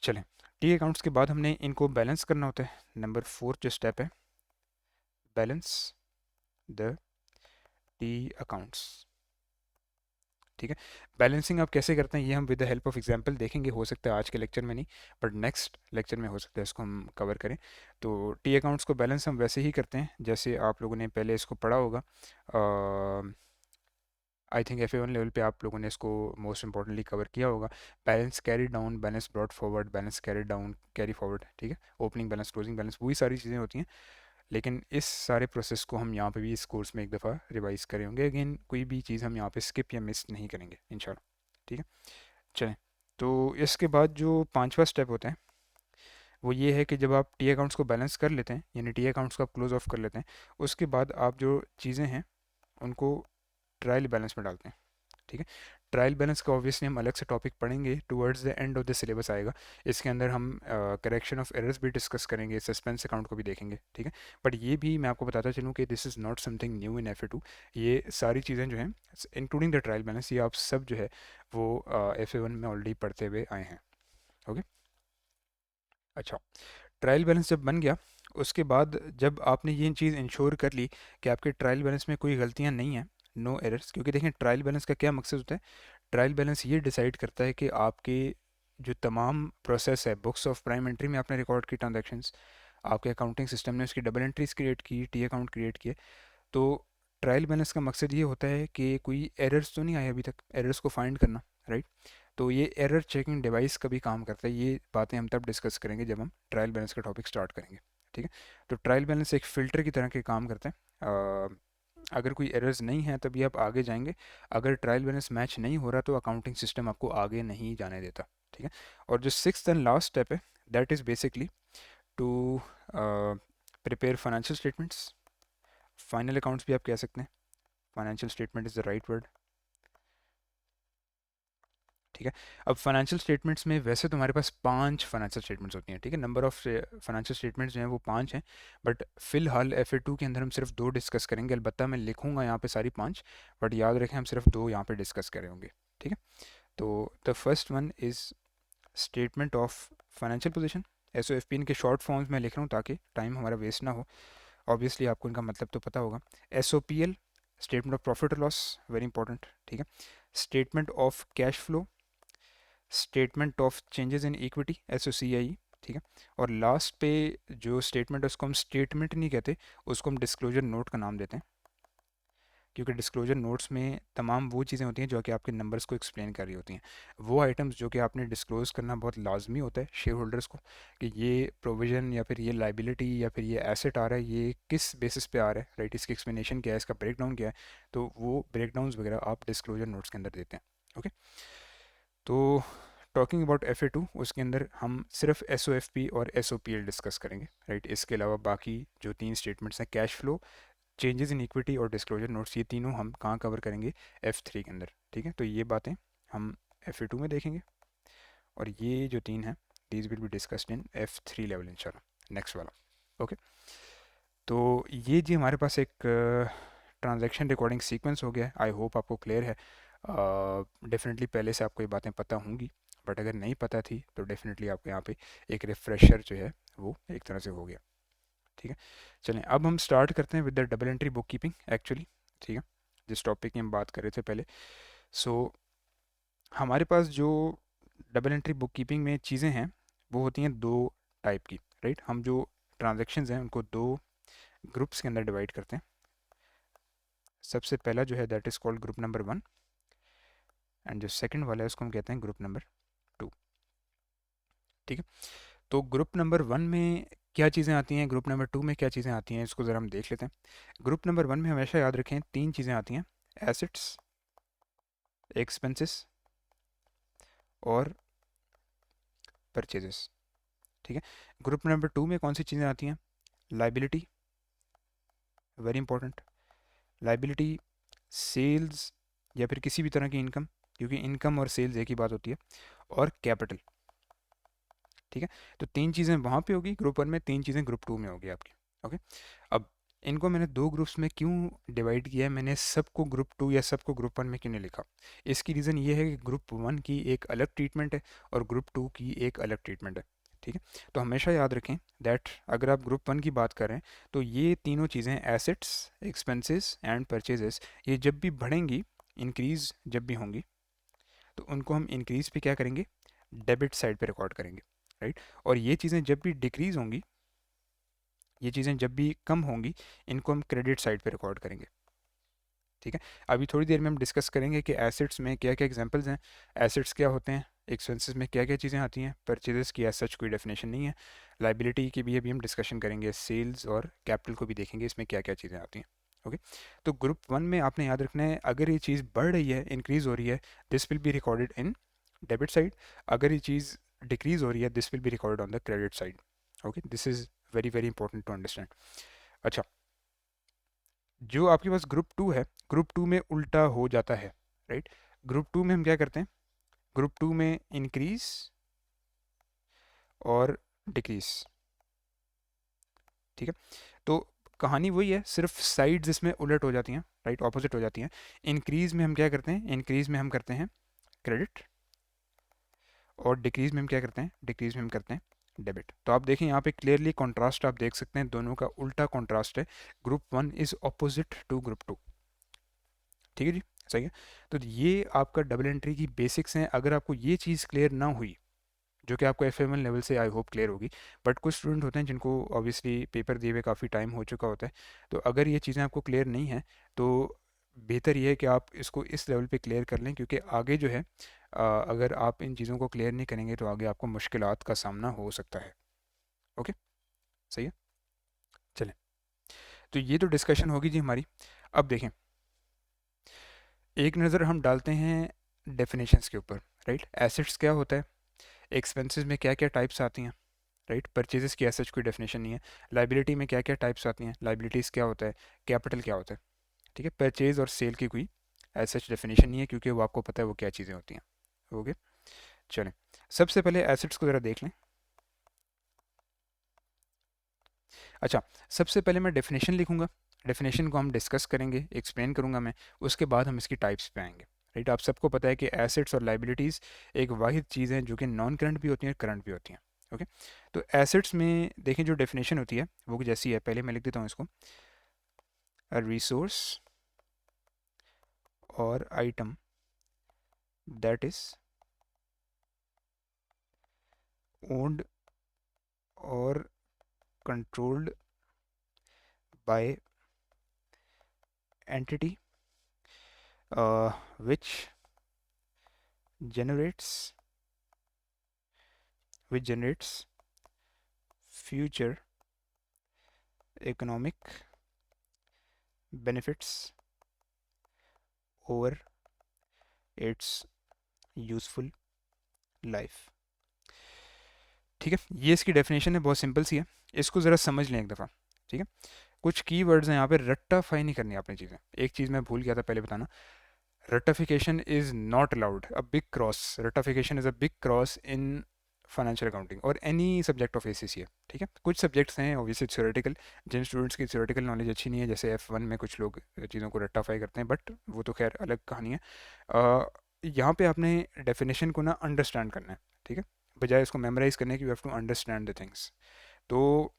चलें। टी अकाउंट्स के बाद हमने इनको बैलेंस करना होता है। नंबर 4 जो स्टेप है, बैलेंस द टी अकाउंट्स। ठीक है, बैलेंसिंग आप कैसे करते हैं ये हम with the help of example देखेंगे। हो सकता है आज के लेक्चर में नहीं, बट नेक्स्ट लेक्चर में हो सकता है इसको हम कवर करें। तो टी अकाउंट्स को बैलेंस हम वैसे ही करते हैं जैसे आप लोगों ने पहले इसको पढ़ा होगा। आई थिंक FA1 लेवल पे आप लोगों ने इसको मोस्ट इंपॉर्टेंटली कवर किया होगा। Balance carry down, balance brought forward, balance carry down, carry forward. ठीक है, ओपनिंग बैलेंस, क्लोजिंग बैलेंस, वही सारी चीज़ें होती हैं। लेकिन इस सारे प्रोसेस को हम यहाँ पे भी इस कोर्स में एक दफ़ा रिवाइज करेंगे। अगेन कोई भी चीज़ हम यहाँ पे स्किप या मिस नहीं करेंगे इंशाल्लाह। ठीक है, चलें। तो इसके बाद जो पांचवा स्टेप होता है वो ये है कि जब आप टी अकाउंट्स को बैलेंस कर लेते हैं, यानी टी अकाउंट्स को आप क्लोज ऑफ कर लेते हैं, उसके बाद आप जो चीज़ें हैं उनको ट्रायल बैलेंस में डालते हैं। ठीक है, ट्रायल बैलेंस का ऑब्वियसली हम अलग से टॉपिक पढ़ेंगे, towards the end of the syllabus आएगा। इसके अंदर हम करेक्शन ऑफ एरर्स भी डिस्कस करेंगे, सस्पेंस अकाउंट को भी देखेंगे। ठीक है, बट ये भी मैं आपको बताता चलूँ कि this is not something new in FA2। ये सारी चीज़ें जो हैं इंक्लूडिंग द ट्रायल बैलेंस, ये आप सब जो है वो FA1 में ऑलरेडी पढ़ते हुए आए हैं। ओके, अच्छा, ट्रायल बैलेंस जब बन गया उसके बाद जब आपने ये चीज़ इंश्योर कर ली कि आपके ट्रायल बैलेंस में कोई गलतियाँ नहीं हैं, नो एरर्स, क्योंकि देखें ट्रायल बैलेंस का क्या मकसद होता है। ट्रायल बैलेंस ये डिसाइड करता है कि आपके जो तमाम प्रोसेस है, बुक्स ऑफ प्राइम एंट्री में आपने रिकॉर्ड की ट्रांजैक्शंस, आपके अकाउंटिंग सिस्टम ने उसकी डबल एंट्रीज क्रिएट की, टी अकाउंट क्रिएट किए, तो ट्रायल बैलेंस का मकसद ये होता है कि कोई एरर्स तो नहीं आए अभी तक, एरर्स को फाइंड करना, राइट। तो ये एरर चेकिंग डिवाइस का भी काम करता है। ये बातें हम तब डिस्कस करेंगे जब हम ट्रायल बैलेंस का टॉपिक स्टार्ट करेंगे। ठीक है, तो ट्रायल बैलेंस एक फ़िल्टर की तरह के काम करते हैं। अगर कोई एरर्स नहीं है तभी आप आगे जाएंगे, अगर ट्रायल बैलेंस मैच नहीं हो रहा तो अकाउंटिंग सिस्टम आपको आगे नहीं जाने देता। ठीक है, और जो सिक्स्थ एंड लास्ट स्टेप है that is basically to prepare financial statements, final accounts भी आप कह सकते हैं, financial statement is the right word. ठीक है, अब फाइनेंशियल स्टेटमेंट्स में वैसे तो हमारे पास 5 फाइनेंशियल स्टेटमेंट्स होती हैं। ठीक है, नंबर ऑफ फाइनेंशियल स्टेटमेंट्स जो हैं वो 5 हैं, बट फिलहाल FA2 के अंदर हम सिर्फ 2 डिस्कस करेंगे। अलबत्ता मैं लिखूंगा यहाँ पे सारी 5, बट याद रखें हम सिर्फ 2 यहाँ पे डिस्कस करे होंगे। ठीक है, तो the first one is statement of financial position. SOFP इनके शॉर्ट फॉर्म्स में लिख रहा हूँ ताकि टाइम हमारा वेस्ट ना हो। ऑब्वियसली आपको इनका मतलब तो पता होगा। SOPL, स्टेटमेंट ऑफ प्रॉफिट और लॉस, वेरी इंपॉर्टेंट। ठीक है, statement of cash flow, statement of changes in equity, SOCIE। ठीक है, और लास्ट पे जो स्टेटमेंट है उसको हम स्टेटमेंट नहीं कहते, उसको हम डिस्क्लोजर नोट का नाम देते हैं, क्योंकि डिस्क्लोजर नोट्स में तमाम वो चीज़ें होती हैं जो कि आपके नंबर्स को एक्सप्लेन कर रही होती हैं, वो आइटम्स जो कि आपने डिस्क्लोज करना बहुत लाजमी होता है शेयर होल्डर्स को, कि ये प्रोविजन या फिर ये लाइबिलिटी या फिर ये एसेट आ रहा है, ये किस बेसिस पे आ रहा है, राइट, इसकी एक्सप्लेनेशन क्या है, इसका ब्रेक डाउन क्या है। तो वो ब्रेक डाउन्स वगैरह आप डिस्क्लोजर नोट्स के अंदर देते हैं। ओके, तो टॉकिंग अबाउट FA2 उसके अंदर हम सिर्फ SOFP और SOPL डिस्कस करेंगे, राइट। इसके अलावा बाकी जो 3 स्टेटमेंट्स हैं, cash flow, changes in equity और डिस्क्लोजर नोट्स, ये तीनों हम कहाँ कवर करेंगे, F3 के अंदर। ठीक है, तो ये बातें हम FA2 में देखेंगे, और ये जो 3 हैं these will be discussed in F3 level इंशाल्लाह, नेक्स्ट वाला। ओके, तो ये जी हमारे पास एक ट्रांजैक्शन रिकॉर्डिंग सीक्वेंस हो गया है। आई होप आपको क्लियर है डेफिनेटली पहले से आपको ये बातें पता होंगी, बट अगर नहीं पता थी तो डेफिनेटली आपको यहाँ पे एक रिफ्रेशर जो है वो एक तरह से हो गया। ठीक है, चलें अब हम स्टार्ट करते हैं with the double entry book keeping actually. ठीक है, जिस टॉपिक की हम बात कर रहे थे पहले। सो हमारे पास जो डबल एंट्री बुक कीपिंग में चीज़ें हैं वो होती हैं दो टाइप की, राइट। हम जो ट्रांजेक्शन्स हैं उनको दो ग्रुप्स के अंदर डिवाइड करते हैं। सबसे पहला जो है that is called group number 1, and जो सेकंड वाला है उसको हम कहते हैं ग्रुप नंबर 2। ठीक है, तो ग्रुप नंबर 1 में क्या चीज़ें आती हैं, ग्रुप नंबर 2 में क्या चीज़ें आती हैं, इसको ज़रा हम देख लेते हैं। ग्रुप नंबर 1 में हमेशा याद रखें तीन चीज़ें आती हैं, एसेट्स, एक्सपेंसेस और परचेजेस। ठीक है, ग्रुप नंबर 2 में कौन सी चीज़ें आती हैं, liability, very important, liability, sales या फिर किसी भी तरह की इनकम, क्योंकि इनकम और सेल्स एक ही बात होती है, और कैपिटल। ठीक है, तो तीन चीज़ें वहाँ पे होगी ग्रुप 1 में, तीन चीज़ें ग्रुप 2 में होगी आपकी। ओके, अब इनको मैंने दो ग्रुप्स में क्यों डिवाइड किया है, मैंने सबको ग्रुप 2 या सबको ग्रुप 1 में क्यों नहीं लिखा। इसकी रीज़न ये है कि ग्रुप 1 की एक अलग ट्रीटमेंट है और ग्रुप 2 की एक अलग ट्रीटमेंट है। ठीक है, तो हमेशा याद रखें दैट अगर आप ग्रुप 1 की बात कर रहे हैं तो ये तीनों चीज़ें एसेट्स, एक्सपेंसेस एंड परचेजेस, ये जब भी बढ़ेंगी, इंक्रीज जब भी होंगी, तो उनको हम इंक्रीज पे क्या करेंगे, डेबिट साइड पे रिकॉर्ड करेंगे, राइट। और ये चीज़ें जब भी डिक्रीज होंगी, ये चीज़ें जब भी कम होंगी, इनको हम क्रेडिट साइड पे रिकॉर्ड करेंगे। ठीक है, अभी थोड़ी देर में हम डिस्कस करेंगे कि एसेट्स में क्या क्या एग्जांपल्स हैं, एसेट्स क्या होते हैं, एक्सपेंसेस में क्या क्या चीज़ें आती हैं, परचेजेस की एज सच कोई डेफिनेशन नहीं है, लाइबिलिटी की भी अभी हम डिस्कशन करेंगे, सेल्स और कैपिटल को भी देखेंगे इसमें क्या क्या चीज़ें आती हैं। ओके, तो ग्रुप 1 में आपने याद रखना है अगर ये चीज़ बढ़ रही है, इंक्रीज हो रही है, this will be recorded in debit side. अगर ये चीज़ डिक्रीज हो रही है, this will be recorded on the credit side. Okay, this is very very important to understand. अच्छा, जो आपके पास ग्रुप 2 है, ग्रुप 2 में उल्टा हो जाता है, राइट। ग्रुप 2 में हम क्या करते हैं, ग्रुप 2 में इंक्रीज और डिक्रीज। ठीक है, तो कहानी वही है, सिर्फ साइड्स इसमें उलट हो जाती हैं, राइट, ऑपोजिट हो जाती हैं। इंक्रीज में हम क्या करते हैं, इंक्रीज में हम करते हैं क्रेडिट, और डिक्रीज में हम क्या करते हैं, डिक्रीज में हम करते हैं डेबिट। तो आप देखें यहाँ पे क्लियरली कॉन्ट्रास्ट आप देख सकते हैं, दोनों का उल्टा कॉन्ट्रास्ट है। Group 1 is opposite to group 2। ठीक है जी, सही है। तो ये आपका डबल एंट्री की बेसिक्स हैं। अगर आपको ये चीज़ क्लियर ना हुई, जो कि आपको एफ लेवल से आई होप क्लियर होगी, बट कुछ स्टूडेंट होते हैं जिनको ऑब्वियसली पेपर दिए हुए काफ़ी टाइम हो चुका होता है, तो अगर ये चीज़ें आपको क्लियर नहीं हैं तो बेहतर ये है कि आप इसको इस लेवल पे क्लियर कर लें, क्योंकि आगे जो है अगर आप इन चीज़ों को क्लियर नहीं करेंगे तो आगे आपको मुश्किलात का सामना हो सकता है। ओके, सही है, चलें। तो ये तो डिस्कशन होगी जी हमारी। अब देखें, एक नज़र हम डालते हैं डेफिनेशंस के ऊपर, राइट। एसेट्स क्या होता है, एक्सपेंसेस में क्या क्या टाइप्स आती हैं, राइट। परचेजेस की एसेट्स कोई डेफिनेशन नहीं है। लाइबिलिटी में क्या क्या टाइप्स आती हैं, लाइबिलिटीज़ क्या होता है, कैपिटल क्या होता है। ठीक है, परचेज और सेल की कोई एज सच डेफिनेशन नहीं है, क्योंकि वो आपको पता है वो क्या चीज़ें होती हैं। ओके, चलें, सबसे पहले एसेट्स को ज़रा देख लें। अच्छा, सबसे पहले मैं डेफिनेशन लिखूंगा, डेफिनेशन को हम डिस्कस करेंगे, एक्सप्लेन करूंगा मैं, उसके बाद हम इसकी टाइप्स पे आएंगे, राइट। आप सबको पता है कि एसेट्स और लाइबिलिटीज़ एक वाहिद चीज़ है जो कि नॉन करंट भी होती हैं, करंट भी होती हैं। ओके, तो एसेट्स में देखें जो डेफिनेशन होती है वो जैसी है, पहले मैं लिख देता हूँ इसको, अ रिसोर्स और आइटम दैट इज ओन्ड और controlled by entity which generates which generates future economic benefits over its useful life। ठीक है, ये इसकी डेफिनेशन है, बहुत सिंपल सी है, इसको ज़रा समझ लें एक दफ़ा। ठीक है, कुछ की वर्ड्स हैं यहाँ पे, रट्टाफाई नहीं करनी आपने चीज़ें। एक चीज़ मैं भूल गया था पहले बताना, रट्टाफिकेशन is not allowed, a big cross, रट्टाफिकेशन is a big cross in financial accounting और एनी सब्जेक्ट ऑफ एसीसीए। ठीक है, कुछ सब्जेक्ट्स हैं ऑब्वियसली थ्योरेटिकल, जिन स्टूडेंट्स की थ्योरेटिकल नॉलेज अच्छी नहीं है, जैसे F1 में कुछ लोग चीज़ों को रट्टाफाई करते हैं, बट वो तो खैर अलग कहानी है। यहाँ पे आपने डेफिनेशन को ना अंडरस्टैंड करना है। ठीक है, बजाय इसको मेमोराइज करने की, you have to understand the things. तो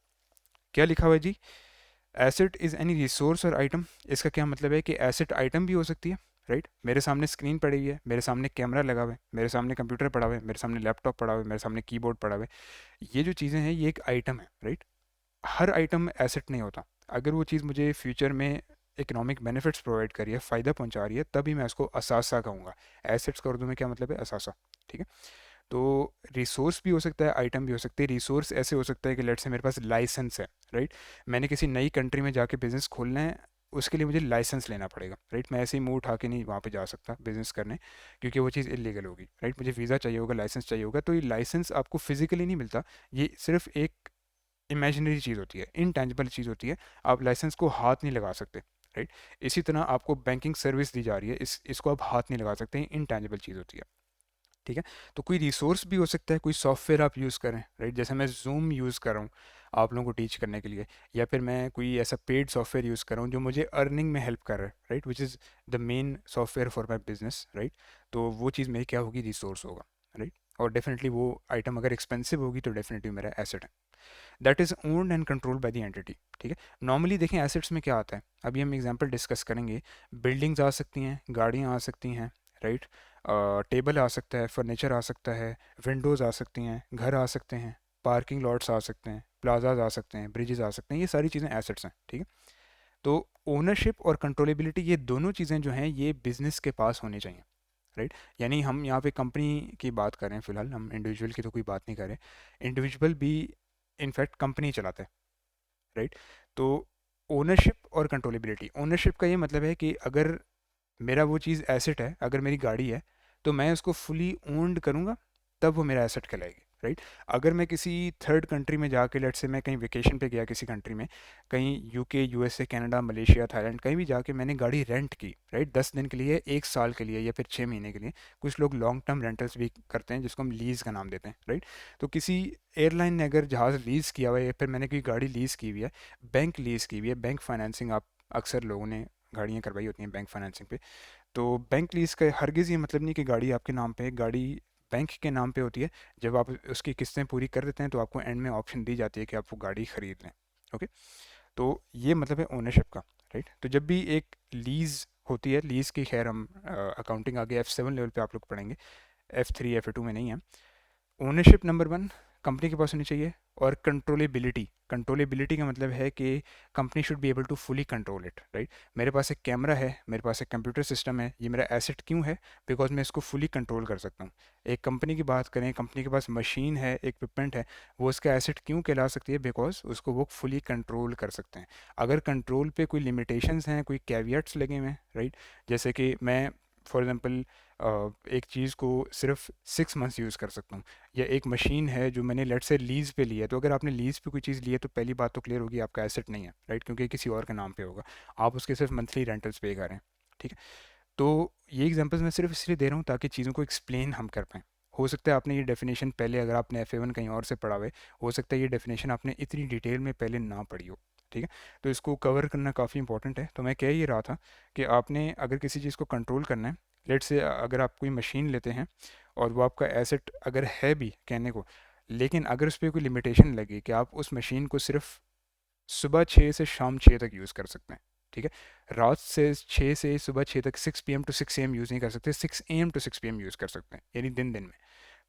क्या लिखा हुआ है जी, एसेट इज़ एनी रिसोर्स और आइटम। इसका क्या मतलब है कि एसेट आइटम भी हो सकती है, राइट। मेरे सामने स्क्रीन पड़ी हुई है, मेरे सामने कैमरा लगा हुआ है, मेरे सामने कंप्यूटर पड़ा हुआ है, मेरे सामने लैपटॉप पड़ा हुआ है, मेरे सामने कीबोर्ड पड़ा हुआ है। ये जो चीज़ें हैं ये एक आइटम है, राइट। हर आइटम एसेट नहीं होता। अगर वो चीज़ मुझे फ्यूचर में इकोनॉमिक बेनिफिट्स प्रोवाइड कर रही है, फ़ायदा पहुंचा रही है, तभी मैं उसको असासा कहूँगा। एसेट्स का उर्दू में क्या मतलब है, असासा। ठीक है, तो रिसोर्स भी हो सकता है, आइटम भी हो सकती है। रिसोर्स ऐसे हो सकता है कि लेट से मेरे पास लाइसेंस है, राइट। मैंने किसी नई कंट्री में जाके बिज़नेस खोलना है, उसके लिए मुझे लाइसेंस लेना पड़ेगा, राइट। मैं ऐसे ही मुंह उठा के नहीं वहाँ पे जा सकता बिज़नेस करने, क्योंकि वो चीज़ इलीगल होगी, राइट। मुझे वीज़ा चाहिए होगा, लाइसेंस चाहिए होगा। तो ये लाइसेंस आपको फिजिकली नहीं मिलता, ये सिर्फ एक इमेजिनरी चीज़ होती है, इनटैंजिबल चीज़ होती है। आप लाइसेंस को हाथ नहीं लगा सकते, राइट। इसी तरह आपको बैंकिंग सर्विस दी जा रही है, इसको आप हाथ नहीं लगा सकते, इनटैंजिबल चीज़ होती है। ठीक है, तो कोई रिसोर्स भी हो सकता है, कोई सॉफ्टवेयर आप यूज़ करें, राइट। जैसे मैं जूम यूज़ कर रहा हूँ आप लोगों को टीच करने के लिए, या फिर मैं कोई ऐसा पेड सॉफ्टवेयर यूज़ कर रहा हूँ जो मुझे अर्निंग में हेल्प कर रहा है, right, which is the main software for my business, right. तो वो चीज़ मेरी क्या होगी, रिसोर्स होगा, राइट। और डेफिनेटली वो आइटम अगर एक्सपेंसिव होगी तो डेफिनेटली मेरा एसेट है, that is owned and control by the entity. ठीक है, नॉर्मली देखें एसेट्स में क्या आता है, अभी हम एग्जांपल डिस्कस करेंगे। बिल्डिंग्स आ सकती हैं, गाड़ियाँ आ सकती हैं, राइट। टेबल आ सकता है, फर्नीचर आ सकता है, विंडोज़ आ सकती हैं, घर आ सकते हैं, पार्किंग लॉट्स आ सकते हैं, प्लाजाज आ सकते हैं, ब्रिजेस आ सकते हैं। ये सारी चीज़ें एसेट्स हैं, ठीक है। तो ओनरशिप और कंट्रोलेबिलिटी, ये दोनों चीज़ें जो हैं ये बिजनेस के पास होनी चाहिए, राइट। यानी हम यहाँ पे कंपनी की बात कर रहे हैं फिलहाल, हम इंडिविजुअल की तो कोई बात नहीं कर रहे। इंडिविजुअल भी इनफैक्ट कंपनी चलाते हैं, राइट। तो ओनरशिप और कंट्रोलेबिलिटी, ओनरशिप का ये मतलब है कि अगर मेरा वो चीज़ एसेट है, अगर मेरी गाड़ी है, तो मैं उसको फुली ओन्ड करूँगा, तब वो मेरा एसेट कहलाएगी, राइट। अगर मैं किसी थर्ड कंट्री में जाके, लेट से मैं कहीं वेकेशन पे गया किसी कंट्री में, कहीं UK, USA, Canada, Malaysia, Thailand, कहीं भी जाके मैंने गाड़ी रेंट की, राइट, 10 दिन के लिए, 1 साल के लिए, या फिर 6 महीने के लिए। कुछ लोग लॉन्ग टर्म रेंटल्स भी करते हैं जिसको हम लीज़ का नाम देते हैं, राइट। तो किसी एयरलाइन ने अगर जहाज़ लीज़ किया हुआ है, या फिर मैंने कोई गाड़ी लीज़ की हुई है, बैंक लीज़ की हुई है, बैंक फाइनेंसिंग, आप अक्सर लोगों ने गाड़ियाँ करवाई होती हैं बैंक फाइनेंसिंग पे। तो बैंक लीज़ का हरगिज़ ये मतलब नहीं कि गाड़ी आपके नाम पे है, गाड़ी बैंक के नाम पे होती है। जब आप उसकी किस्तें पूरी कर देते हैं तो आपको एंड में ऑप्शन दी जाती है कि आप वो गाड़ी ख़रीद लें, ओके। तो ये मतलब है ओनरशिप का, राइट। तो जब भी एक लीज़ होती है, लीज़ की खैर हम अकाउंटिंग आगे F7 लेवल पे आप लोग पढ़ेंगे, F3 F2 में नहीं है। ओनरशिप नंबर वन कंपनी के पास होनी चाहिए। और कंट्रोलेबिलिटी, कंट्रोलेबिलिटी का मतलब है कि company should be able to fully control it, right. मेरे पास एक कैमरा है, मेरे पास एक कंप्यूटर सिस्टम है, ये मेरा एसेट क्यों है, बिकॉज मैं इसको फुली कंट्रोल कर सकता हूँ। एक कंपनी की बात करें, कंपनी के पास मशीन है, इक्विपमेंट है, वो उसका एसेट क्यों कहला सकती है, बिकॉज उसको वो फुली कंट्रोल कर सकते हैं। अगर कंट्रोल पे कोई लिमिटेशंस हैं, कोई कैवियट्स लगे हुए हैं, राइट। जैसे कि मैं फॉर एग्जांपल एक चीज़ को सिर्फ 6 मंथ्स यूज़ कर सकता हूँ, या एक मशीन है जो मैंने लेट से लीज़ पे ली है। तो अगर आपने लीज़ पे कोई चीज़ ली है तो पहली बात तो क्लियर होगी, आपका एसेट नहीं है, राइट, क्योंकि किसी और के नाम पे होगा, आप उसके सिर्फ मंथली रेंटल्स पे कर रहे हैं, ठीक है। तो ये एग्जांपल्स मैं सिर्फ इसलिए दे रहा हूँ ताकि चीज़ों को एक्सप्लेन हम कर पाएँ। हो सकता है आपने ये डेफिनेशन पहले, अगर आपने FA1 कहीं और से पढ़ा हुआ है, हो सकता है ये डेफिनेशन आपने इतनी डिटेल में पहले ना पढ़ी हो, ठीक है। तो इसको कवर करना काफ़ी इंपॉर्टेंट है। तो मैं कह ये रहा था कि आपने अगर किसी चीज़ को कंट्रोल करना है, लेट से अगर आप कोई मशीन लेते हैं और वो आपका एसेट अगर है भी कहने को, लेकिन अगर उस पर कोई लिमिटेशन लगी कि आप उस मशीन को सिर्फ सुबह 6 से शाम 6 तक यूज़ कर सकते हैं, ठीक है। रात से 6 से सुबह 6 तक, 6 PM to 6 AM यूज़ नहीं कर सकते, 6 AM to 6 PM यूज़ कर सकते हैं, यानी दिन दिन में।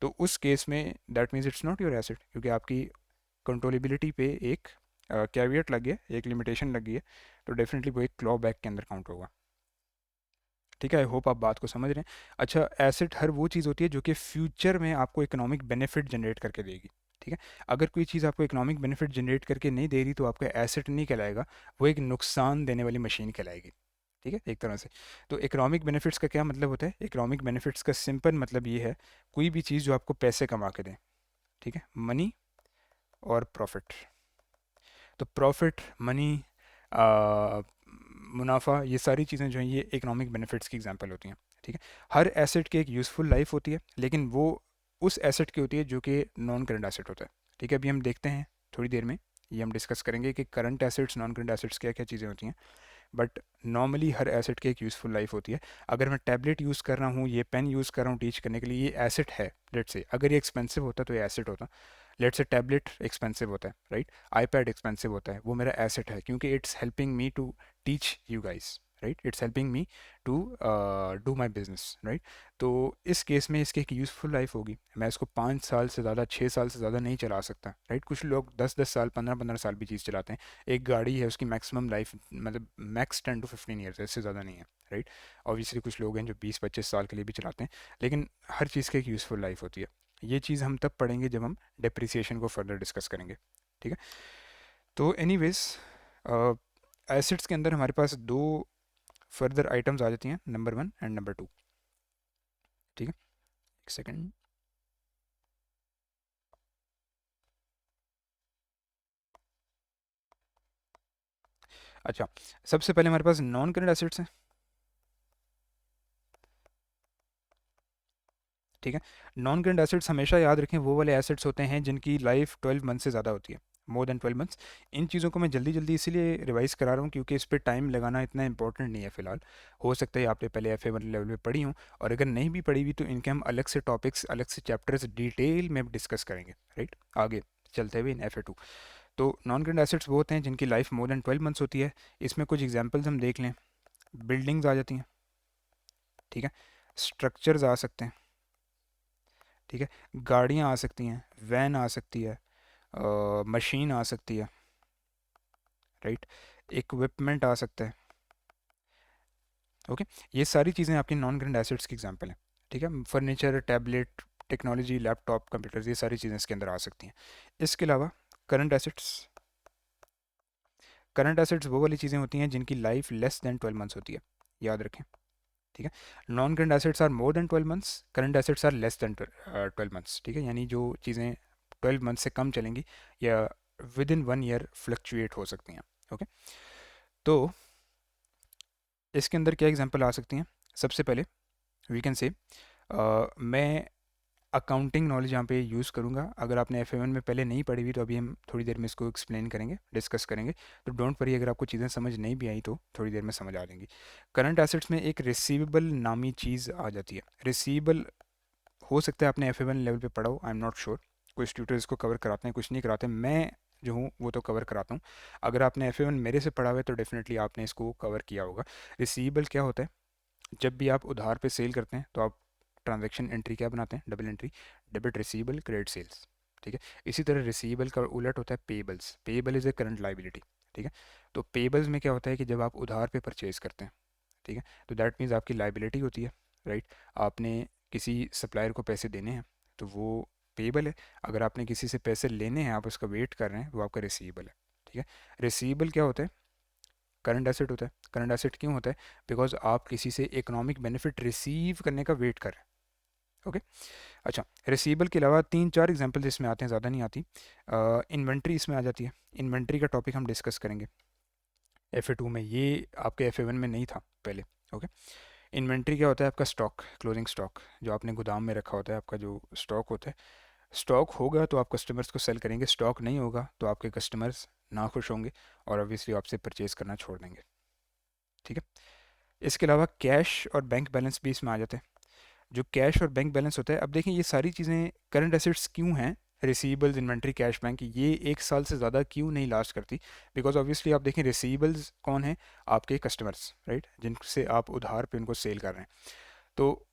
तो उस केस में that means it's not your asset, क्योंकि आपकी कंट्रोलेबिलिटी पे एक कैवियट लग गया, एक लिमिटेशन लग गई है। तो डेफिनेटली वो एक क्लॉ बैक के अंदर काउंट होगा, ठीक है। आई होप आप बात को समझ रहे हैं। अच्छा, एसेट हर वो चीज़ होती है जो कि फ्यूचर में आपको इकोनॉमिक बेनिफिट जनरेट करके देगी, ठीक है। अगर कोई चीज़ आपको इकोनॉमिक बेनिफिट जनरेट करके नहीं दे रही तो आपका एसेट नहीं कहलाएगा, वो एक नुकसान देने वाली मशीन कहलाएगी, ठीक है, एक तरह से। तो इकोनॉमिक बेनिफिट्स का क्या मतलब होता है, इकोनॉमिक बेनिफिट्स का सिंपल मतलब ये है, कोई भी चीज़ जो आपको पैसे कमा के दे, ठीक है, मनी और प्रॉफिट। तो प्रॉफिट, मनी, मुनाफा, ये सारी चीज़ें जो हैं ये इकोनॉमिक बेनिफिट्स की एग्जांपल होती हैं, ठीक है। हर एसेट की एक यूज़फुल लाइफ होती है, लेकिन वो उस एसेट की होती है जो कि नॉन करंट एसेट होता है। ठीक है, अभी हम देखते हैं थोड़ी देर में, ये हम डिस्कस करेंगे कि current assets non current assets क्या क्या चीज़ें होती हैं। बट नॉर्मली हर एसेट की एक यूज़फुल लाइफ होती है। अगर मैं टैबलेट यूज़ कर रहा हूँ, ये पेन यूज़ कर रहा हूँ टीच करने के लिए, ये एसेट है। लेट से अगर ये एक्सपेंसिव होता तो ये एसेट होता। लेट से टैबलेट एक्सपेंसिव होता है, राइट, आईपैड एक्सपेंसिव होता है, वो मेरा एसेट है क्योंकि it's helping me to teach you guys, right, it's helping me to do my business, right. तो इस केस में इसकी एक यूज़फुल लाइफ होगी। मैं इसको 5 साल से ज़्यादा, 6 साल से ज़्यादा नहीं चला सकता, राइट। कुछ लोग 10-10 साल, 15-15 साल भी चीज़ चलाते हैं। एक गाड़ी है, उसकी मैक्सिमम लाइफ मतलब मैक्स 10 to 15 ईयर्स है, इससे ज़्यादा नहीं है, राइट। ऑब्वियसली कुछ लोग हैं जो 20-25 साल के लिए भी चलाते हैं, लेकिन हर चीज़ की एक यूज़फुल लाइफ होती है। ये चीज़ हम तब पढ़ेंगे जब हम डेप्रिसिएशन को फर्दर डिस्कस करेंगे, ठीक है। तो एनीवेज, एसिड्स के अंदर हमारे पास दो फर्दर आइटम्स आ जाती हैं, नंबर 1 एंड नंबर 2, ठीक है। एक सेकेंड। अच्छा, सबसे पहले हमारे पास नॉन करंट एसिड्स हैं, ठीक है। नॉन करंट एसेट्स हमेशा याद रखें वो वाले एसेट्स होते हैं जिनकी लाइफ 12 मंथ से ज़्यादा होती है, मोर देन 12 मंथ्स। इन चीज़ों को मैं जल्दी जल्दी इसीलिए रिवाइज करा रहा हूँ क्योंकि इस पर टाइम लगाना इतना इंपॉर्टेंट नहीं है फ़िलहाल। हो सकता है आपने पहले FA1 लेवल पे पढ़ी हूँ, और अगर नहीं भी पढ़ी हुई तो इनके हम अलग से टॉपिक्स, अलग से चैप्टर्स डिटेल में डिस्कस करेंगे, राइट, आगे चलते हुए इन FA2। तो नॉन करंट एसेट्स वो होते हैं जिनकी लाइफ मोर देन 12 मंथ्स होती है। इसमें कुछ एग्जाम्पल्स हम देख लें। बिल्डिंग्स आ जाती हैं, ठीक है। स्ट्रक्चर्स आ सकते हैं, ठीक है। गाड़ियाँ आ सकती हैं, वैन आ सकती है, मशीन आ सकती है, राइट। इक्विपमेंट आ सकता है, ओके। ये सारी चीज़ें आपकी नॉन करंट एसेट्स की एग्जांपल हैं, ठीक है। Furniture, tablet, technology, laptop, computers, ये सारी चीज़ें इसके अंदर आ सकती हैं। इसके अलावा करंट एसेट्स, करंट एसेट्स वो वाली चीज़ें होती हैं जिनकी लाइफ लेस दैन 12 मंथ्स होती है, याद रखें, ठीक है। Non current assets are more than 12 months, current assets are less than 12 months, ठीक है। यानी जो चीज़ें 12 मंथ से कम चलेंगी या विद इन 1 ईयर फ्लक्चुएट हो सकती हैं, ओके। तो इसके अंदर क्या एग्जांपल आ सकती हैं। सबसे पहले वी कैन से, मैं अकाउंटिंग नॉलेज यहाँ पे यूज़ करूँगा। अगर आपने FA1 में पहले नहीं पढ़ी हुई तो अभी हम थोड़ी देर में इसको एक्सप्लेन करेंगे, डिस्कस करेंगे। तो डोंट वरी, अगर आपको चीज़ें समझ नहीं भी आई तो थोड़ी देर में समझ आ जाएंगी। करंट एसेट्स में एक रिसीवेबल नामी चीज़ आ जाती है। रिसीवेबल हो सकता है आपने FA1 लेवल पे पढ़ा हो, आई एम नॉट श्योर। कुछ ट्यूटर इसको कवर कराते हैं, कुछ नहीं कराते। मैं जो हूँ वो तो कवर कराता हूँ। अगर आपने FA1 मेरे से पढ़ा हुआ है तो डेफिनेटली आपने इसको कवर किया होगा। रिसीवेबल क्या होता है? जब भी आप उधार पे सेल करते हैं तो आप ट्रांजैक्शन एंट्री क्या बनाते हैं? Double entry, debit receivable, credit sales, ठीक है। इसी तरह रिसीवेबल का उलट होता है payables. Payable is a current liability, ठीक है। तो पेबल्स में क्या होता है कि जब आप उधार पे परचेज करते हैं, ठीक है, तो दैट मीन्स आपकी लाइबिलिटी होती है, राइट। आपने किसी सप्लायर को पैसे देने हैं तो वो पेबल है। अगर आपने किसी से पैसे लेने हैं, आप उसका वेट कर रहे हैं, वो आपका रिसीवेबल है, ठीक है। रिसीवेबल क्या होता है? करंट एसेट होता है। करंट एसेट क्यों होता है? बिकॉज आप किसी से इकोनॉमिक बेनिफिट रिसीव करने का वेट कर रहे हैं, ओके। अच्छा, रिसीवेबल के अलावा 3-4 एग्जांपल्स इसमें आते हैं, ज़्यादा नहीं आती। इन्वेंट्री इसमें आ जाती है। इन्वेंट्री का टॉपिक हम डिस्कस करेंगे FA2 में, ये आपके FA1 में नहीं था पहले, ओके। इन्वेंट्री क्या होता है? आपका स्टॉक, क्लोजिंग स्टॉक, जो आपने गोदाम में रखा होता है, आपका जो स्टॉक होता है। स्टॉक होगा तो आप कस्टमर्स को सेल करेंगे, स्टॉक नहीं होगा तो आपके कस्टमर्स नाखुश होंगे और ऑब्वियसली आपसे परचेज करना छोड़ देंगे, ठीक है। इसके अलावा कैश और बैंक बैलेंस भी इसमें आ जाते हैं। जो कैश और बैंक बैलेंस होता है, अब देखें ये सारी चीज़ें करंट एसेट्स क्यों हैं? रिसीवेबल्स, इन्वेंट्री, कैश, बैंक, ये 1 साल से ज़्यादा क्यों नहीं लास्ट करती? बिकॉज ऑब्वियसली आप देखें रिसीवेबल्स कौन है? आपके कस्टमर्स, राइट, जिनसे आप उधार पे उनको सेल कर रहे हैं। तो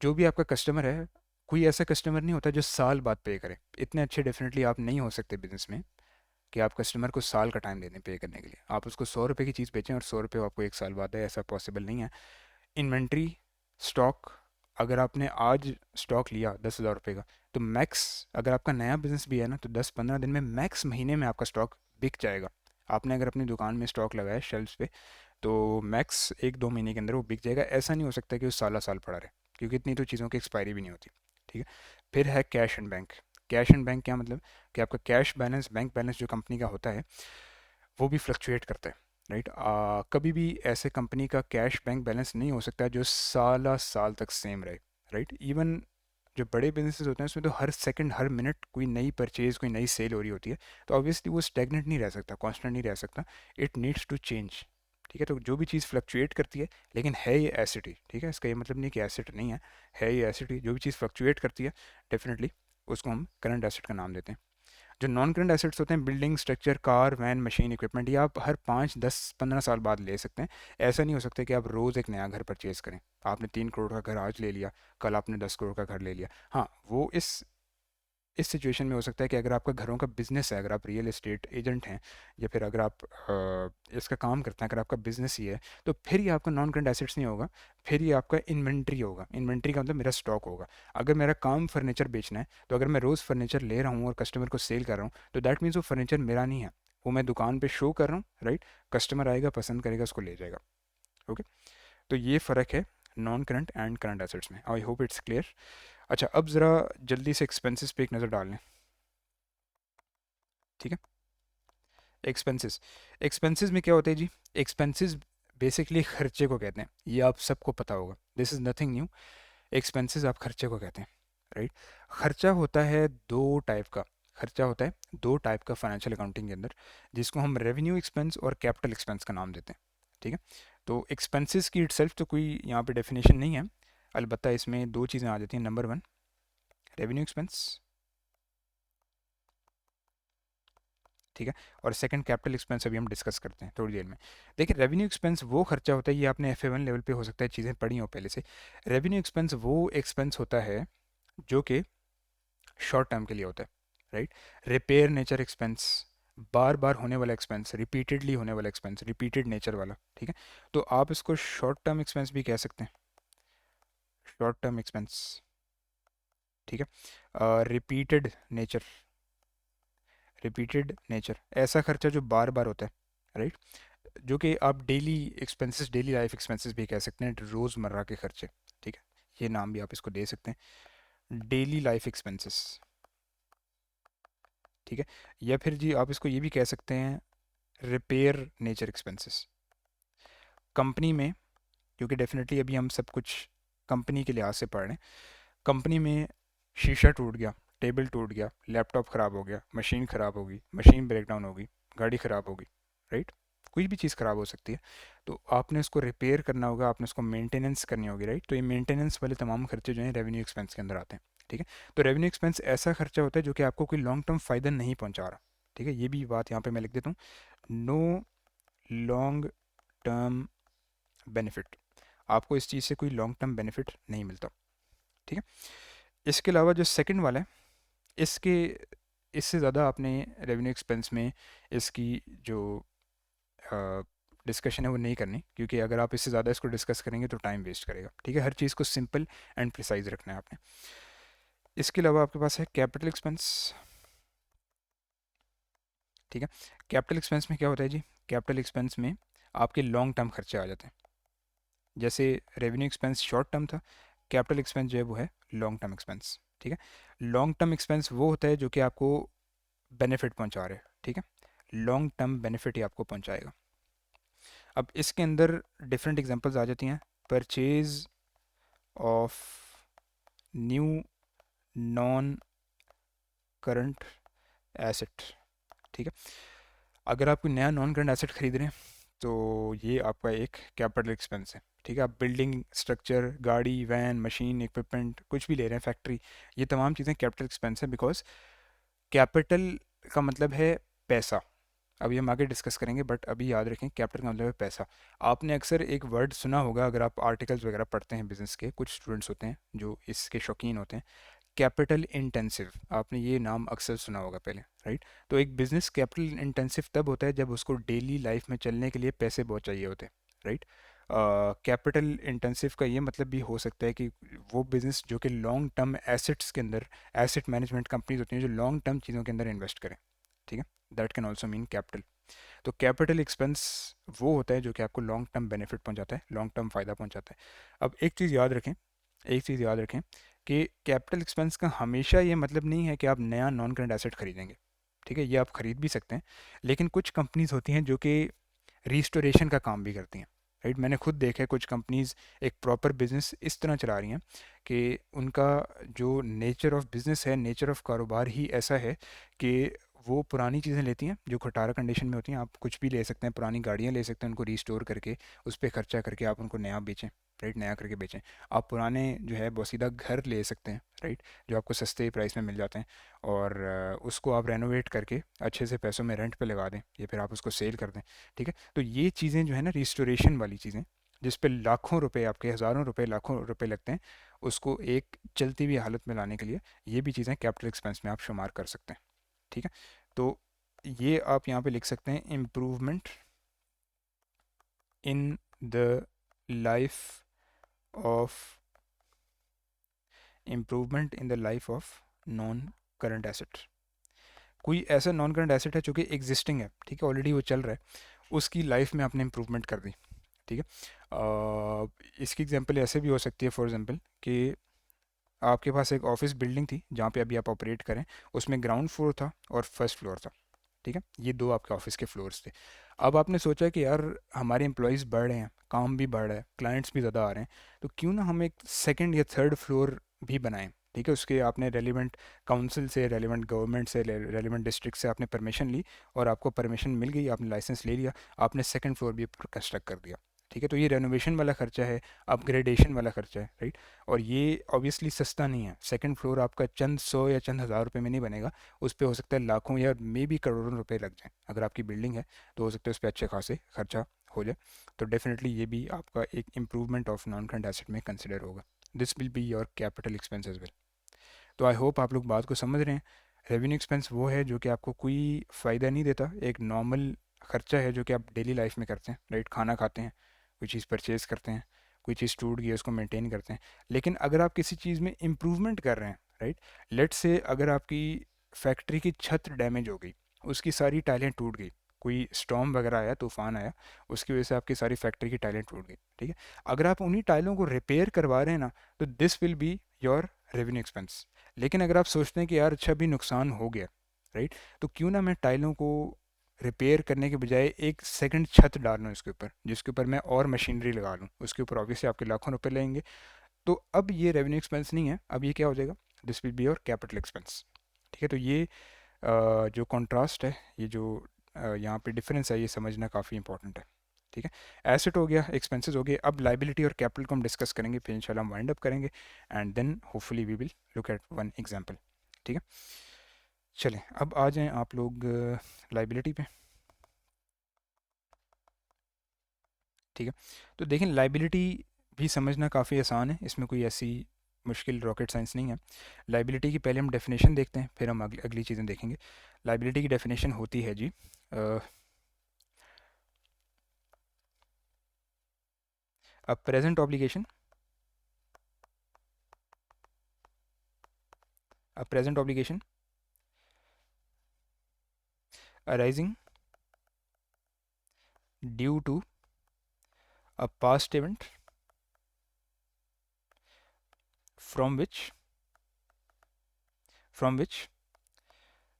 जो भी आपका कस्टमर है, कोई ऐसा कस्टमर नहीं होता जो साल बाद पे करे। इतने अच्छे डेफिनेटली आप नहीं हो सकते बिजनेस में कि आप कस्टमर को साल का टाइम दे दें पे करने के लिए। आप उसको 100 रुपये की चीज़ बेचें और 100 रुपये आपको 1 साल बाद है, ऐसा पॉसिबल नहीं है। इन्वेंट्री, स्टॉक, अगर आपने आज स्टॉक लिया 10,000 रुपये का, तो मैक्स, अगर आपका नया बिजनेस भी है ना, तो 10-15 दिन में, मैक्स महीने में आपका स्टॉक बिक जाएगा। आपने अगर अपनी दुकान में स्टॉक लगाया शेल्फ्स पे, तो मैक्स 1-2 महीने के अंदर वो बिक जाएगा। ऐसा नहीं हो सकता कि वो साला साल पड़ा रहे, क्योंकि इतनी तो चीज़ों की एक्सपायरी भी नहीं होती, ठीक है। फिर है cash and bank. Cash and bank क्या मतलब? कि आपका कैश बैलेंस, बैंक बैलेंस जो कंपनी का होता है, वो भी फ्लक्चुएट करता है, राइट। कभी भी ऐसे कंपनी का कैश बैंक बैलेंस नहीं हो सकता जो साल साल तक सेम रहे, राइट। इवन जो बड़े बिजनेसेस होते हैं उसमें तो हर सेकंड हर मिनट कोई नई परचेज कोई नई सेल हो रही होती है, तो ऑब्वियसली वो स्टेगनेंट नहीं रह सकता, कांस्टेंट नहीं रह सकता, इट नीड्स टू चेंज। ठीक है, तो जो भी चीज़ फ्लक्चुएट करती है, लेकिन है ये एसिड ही, ठीक है, इसका ये मतलब नहीं कि एसिड नहीं है ये एसिड ही। जो भी चीज़ फ्लक्चुएट करती है डेफिनेटली उसको हम करंट एसिड का नाम देते हैं। जो नॉन करंट एसेट्स होते हैं, building, structure, car, van, machine, equipment, ये आप हर 5 10 15 साल बाद ले सकते हैं। ऐसा नहीं हो सकता कि आप रोज़ एक नया घर परचेज़ करें। आपने 3 करोड़ का घर आज ले लिया, कल आपने 10 करोड़ का घर ले लिया। हाँ, वो इस सिचुएशन में हो सकता है कि अगर आपका घरों का बिजनेस है, अगर आप रियल एस्टेट एजेंट हैं, या फिर अगर आप इसका काम करते हैं, अगर आपका बिजनेस ही है, तो फिर ये आपका नॉन करंट एसेट्स नहीं होगा, फिर ये आपका इन्वेंट्री होगा। इन्वेंट्री का मतलब मेरा स्टॉक होगा। अगर मेरा काम फर्नीचर बेचना है, तो अगर मैं रोज़ फर्नीचर ले रहा हूँ और कस्टमर को सेल कर रहा हूँ, तो दैट मीन्स वो फर्नीचर मेरा नहीं है, वो मैं दुकान पे शो कर रहा हूँ, राइट। कस्टमर आएगा, पसंद करेगा, उसको ले जाएगा। ओके, तो ये फ़र्क है non current and current assets में। I hope it's clear. अच्छा, अब ज़रा जल्दी से एक्सपेंसेस पे एक नज़र डाल लें। ठीक है, एक्सपेंसेस। एक्सपेंसेस में क्या होता है जी? एक्सपेंसेस बेसिकली खर्चे को कहते हैं, ये आप सबको पता होगा, this is nothing new. Expenses आप खर्चे को कहते हैं, राइट। खर्चा होता है दो टाइप का। खर्चा होता है दो टाइप का फाइनेंशियल अकाउंटिंग के अंदर, जिसको हम रेवेन्यू एक्सपेंस और कैपिटल एक्सपेंस का नाम देते हैं। ठीक है, तो एक्सपेंसेस की इटसेल्फ तो कोई यहाँ पे डेफिनेशन नहीं है, अलबत्ता इसमें दो चीज़ें आ जाती हैं। नंबर वन, रेवेन्यू एक्सपेंस, ठीक है, और सेकंड कैपिटल एक्सपेंस अभी हम डिस्कस करते हैं थोड़ी देर में। देखिए, रेवेन्यू एक्सपेंस वो खर्चा होता है, ये आपने FA1 लेवल पे हो सकता है चीज़ें पढ़ी हो पहले से। रेवेन्यू एक्सपेंस वो एक्सपेंस होता है जो कि शॉर्ट टर्म के लिए होता है, राइट। रिपेयर नेचर एक्सपेंस, बार बार होने वाला एक्सपेंस, रिपीटेडली होने वाला एक्सपेंस, रिपीटेड नेचर वाला, ठीक है। तो आप इसको शॉर्ट टर्म एक्सपेंस भी कह सकते हैं, शॉर्ट टर्म एक्सपेंस, ठीक है। रिपीटेड नेचर, रिपीटेड नेचर, ऐसा खर्चा जो बार बार होता है, राइट। जो कि आप daily expenses, daily life expenses भी कह सकते हैं, रोज़मर्रा के खर्चे, ठीक है, ये नाम भी आप इसको दे सकते हैं, डेली लाइफ एक्सपेंसेस, ठीक है। या फिर जी आप इसको ये भी कह सकते हैं, रिपेयर नेचर एक्सपेंसेस। कंपनी में, क्योंकि डेफिनेटली अभी हम सब कुछ कंपनी के लिहाज से पढ़ रहे हैं, कंपनी में शीशा टूट गया, टेबल टूट गया, लैपटॉप ख़राब हो गया, मशीन ख़राब होगी, मशीन ब्रेक डाउन होगी, गाड़ी ख़राब होगी, राइट। कोई भी चीज़ ख़राब हो सकती है, तो आपने उसको रिपेयर करना होगा, आपने उसको मेंटेनेंस करनी होगी, राइट। तो ये मेंटेनेंस वाले तमाम खर्चे जो हैं रेवेन्यू एक्सपेंस के अंदर आते हैं, ठीक है। तो रेवेन्यू एक्सपेंस ऐसा खर्चा होता है जो कि आपको कोई लॉन्ग टर्म फ़ायदा नहीं पहुंचा रहा, ठीक है। ये भी बात यहाँ पे मैं लिख देता हूँ, नो लॉन्ग टर्म बेनिफिट, आपको इस चीज़ से कोई लॉन्ग टर्म बेनिफिट नहीं मिलता, ठीक है। इसके अलावा जो सेकंड वाला है, इसके इससे ज़्यादा आपने रेवेन्यू एक्सपेंस में इसकी जो डिस्कशन है वो नहीं करनी, क्योंकि अगर आप इससे ज़्यादा इसको डिस्कस करेंगे तो टाइम वेस्ट करेगा, ठीक है। हर चीज़ को सिंपल एंड प्रिसाइज रखना है आपने। इसके अलावा आपके पास है कैपिटल एक्सपेंस, ठीक है। कैपिटल एक्सपेंस में क्या होता है जी? कैपिटल एक्सपेंस में आपके लॉन्ग टर्म खर्चे आ जाते हैं। जैसे रेवेन्यू एक्सपेंस शॉर्ट टर्म था, कैपिटल एक्सपेंस जो है वो है लॉन्ग टर्म एक्सपेंस, ठीक है। लॉन्ग टर्म एक्सपेंस वो होता है जो कि आपको बेनिफिट पहुंचा रहे हैं, ठीक है। लॉन्ग टर्म बेनिफिट ही आपको पहुंचाएगा। अब इसके अंदर डिफरेंट एग्जांपल्स आ जाती हैं। Purchase of new non current asset, ठीक है। अगर आप कोई नया नॉन करंट एसेट खरीद रहे हैं, तो ये आपका एक कैपिटल एक्सपेंस है, ठीक है। आप बिल्डिंग, स्ट्रक्चर, गाड़ी, वैन, मशीन, इक्विपमेंट कुछ भी ले रहे हैं, फैक्ट्री, ये तमाम चीज़ें कैपिटल एक्सपेंस है, बिकॉज कैपिटल का मतलब है पैसा। अभी हम आगे डिस्कस करेंगे, बट अभी याद रखें कैपिटल का मतलब है पैसा। आपने अक्सर एक वर्ड सुना होगा, अगर आप आर्टिकल्स वगैरह पढ़ते हैं बिजनेस के, कुछ स्टूडेंट्स होते हैं जो इसके शौकीन होते हैं, कैपिटल इंटेंसिव, आपने ये नाम अक्सर सुना होगा पहले, राइट। तो एक बिजनेस कैपिटल इंटेंसिव तब होता है जब उसको डेली लाइफ में चलने के लिए पैसे बहुत चाहिए होते हैं, राइट। कैपिटल इंटेंसिव का ये मतलब भी हो सकता है कि वो बिज़नेस जो कि लॉन्ग टर्म एसेट्स के अंदर, एसेट मैनेजमेंट कंपनीज होती हैं जो लॉन्ग टर्म चीज़ों के अंदर इन्वेस्ट करें, ठीक है। That can also mean capital. तो कैपिटल एक्सपेंस वो होता है जो कि आपको लॉन्ग टर्म बेनिफिट पहुंचाता है, लॉन्ग टर्म फ़ायदा पहुंचाता है। अब एक चीज़ याद रखें, एक चीज़ याद रखें कि कैपिटल एक्सपेंस का हमेशा ये मतलब नहीं है कि आप नया नॉन करंट एसेट खरीदेंगे, ठीक है। ये आप खरीद भी सकते हैं, लेकिन कुछ कंपनीज होती हैं जो कि रिस्टोरेशन का काम भी करती हैं, राइट। मैंने खुद देखा है कुछ कंपनीज एक प्रॉपर बिजनेस इस तरह चला रही हैं कि उनका जो नेचर ऑफ बिजनेस है, नेचर ऑफ कारोबार ही ऐसा है कि वो पुरानी चीज़ें लेती हैं जो खटारा कंडीशन में होती हैं। आप कुछ भी ले सकते हैं, पुरानी गाड़ियाँ ले सकते हैं, उनको रिस्टोर करके उस पर खर्चा करके आप उनको नया बेचें, राइट, नया करके बेचें। आप पुराने जो है बोसीदा घर ले सकते हैं, राइट, जो आपको सस्ते प्राइस में मिल जाते हैं, और उसको आप रेनोवेट करके अच्छे से पैसों में रेंट पे लगा दें या फिर आप उसको सेल कर दें। ठीक है, तो ये चीज़ें जो है ना, रिस्टोरेशन वाली चीज़ें जिस पे लाखों रुपए, आपके हज़ारों रुपए, लाखों रुपए लगते हैं, उसको एक चलती हुई हालत में लाने के लिए ये भी चीज़ें कैपिटल एक्सपेंस में आप शुमार कर सकते हैं। ठीक है, तो ये आप यहाँ पे लिख सकते हैं, in the life of improvement in the life of non current asset. कोई ऐसा नॉन करंट एसेट है जो कि एग्जिस्टिंग है, ठीक है, ऑलरेडी वो चल रहा है, उसकी लाइफ में आपने इम्प्रूवमेंट कर दी। ठीक है, इसकी एग्जांपल ऐसे भी हो सकती है, फॉर एग्जांपल कि आपके पास एक ऑफिस बिल्डिंग थी जहाँ पे अभी आप ऑपरेट करें, उसमें ग्राउंड फ्लोर था और फर्स्ट फ्लोर था। ठीक है, ये दो आपके ऑफिस के फ्लोर्स थे। अब आपने सोचा कि यार हमारे एम्प्लॉयज़ बढ़ रहे हैं, काम भी बढ़ रहा है, क्लाइंट्स भी ज़्यादा आ रहे हैं, तो क्यों ना हम एक सेकंड या थर्ड फ्लोर भी बनाएं। ठीक है, उसके आपने रेलिवेंट काउंसिल से, रेलिवेंट गवर्नमेंट से, रेलिवेंट डिस्ट्रिक्ट से आपने परमिशन ली, और आपको परमिशन मिल गई, आपने लाइसेंस ले लिया, आपने सेकंड फ्लोर भी कंस्ट्रक्ट कर दिया। ठीक है, तो ये रेनोवेशन वाला खर्चा है, अपग्रेडेशन वाला खर्चा है, राइट। और ये ऑब्वियसली सस्ता नहीं है। सेकंड फ्लोर आपका चंद सौ या चंद हज़ार रुपये में नहीं बनेगा, उस पर हो सकता है लाखों या मे भी करोड़ों रुपए लग जाएं। अगर आपकी बिल्डिंग है तो हो सकता है उस पर अच्छे खासे खर्चा हो जाए। तो डेफिनेटली ये भी आपका एक improvement of non current asset में कंसिडर होगा। This will be your capital expense as well. तो आई होप आप लोग बात को समझ रहे हैं। रेवेन्यू एक्सपेंस वो है जो कि आपको कोई फ़ायदा नहीं देता, एक नॉर्मल खर्चा है जो कि आप डेली लाइफ में करते हैं, राइट। खाना खाते हैं, कोई चीज़ परचेज़ करते हैं, कोई चीज़ टूट गई है उसको मेंटेन करते हैं। लेकिन अगर आप किसी चीज़ में इम्प्रूवमेंट कर रहे हैं, राइट, लेट्स से अगर आपकी फैक्ट्री की छत डैमेज हो गई, उसकी सारी टाइलें टूट गई, कोई स्टॉर्म वगैरह आया, तूफान आया, उसकी वजह से आपकी सारी फैक्ट्री की टाइलें टूट गई। ठीक है, अगर आप उन्हीं टाइलों को रिपेयर करवा रहे हैं ना, तो this will be your revenue expense. लेकिन अगर आप सोचते हैं कि यार अच्छा भी नुकसान हो गया, राइट, तो क्यों ना मैं टाइलों को रिपेयर करने के बजाय एक सेकंड छत डाल लूँ इसके ऊपर, जिसके ऊपर मैं और मशीनरी लगा लूँ, उसके ऊपर ऑब्वियसली आपके लाखों रुपए लगेंगे। तो अब ये रेवेन्यू एक्सपेंस नहीं है, अब ये क्या हो जाएगा, this will be your capital expense. ठीक है, तो ये जो कॉन्ट्रास्ट है, ये जो यहाँ पे डिफरेंस है, ये समझना काफ़ी इंपॉर्टेंट है। ठीक है, एसेट हो गया, एक्सपेंसेस हो गए, अब लाइबिलिटी और कैपिटल को हम डिस्कस करेंगे, फिर इंशाल्लाह हम वाइंड अप करेंगे, and then hopefully we will look at one example. ठीक है, चलें अब आ जाएं आप लोग लाइबिलिटी पे। ठीक है, तो देखें लाइबिलिटी भी समझना काफ़ी आसान है, इसमें कोई ऐसी मुश्किल रॉकेट साइंस नहीं है। लाइबिलिटी की पहले हम डेफिनेशन देखते हैं, फिर हम अगली चीज़ें देखेंगे। लाइबिलिटी की डेफिनेशन होती है जी, a present obligation, a present obligation arising due to a past event from which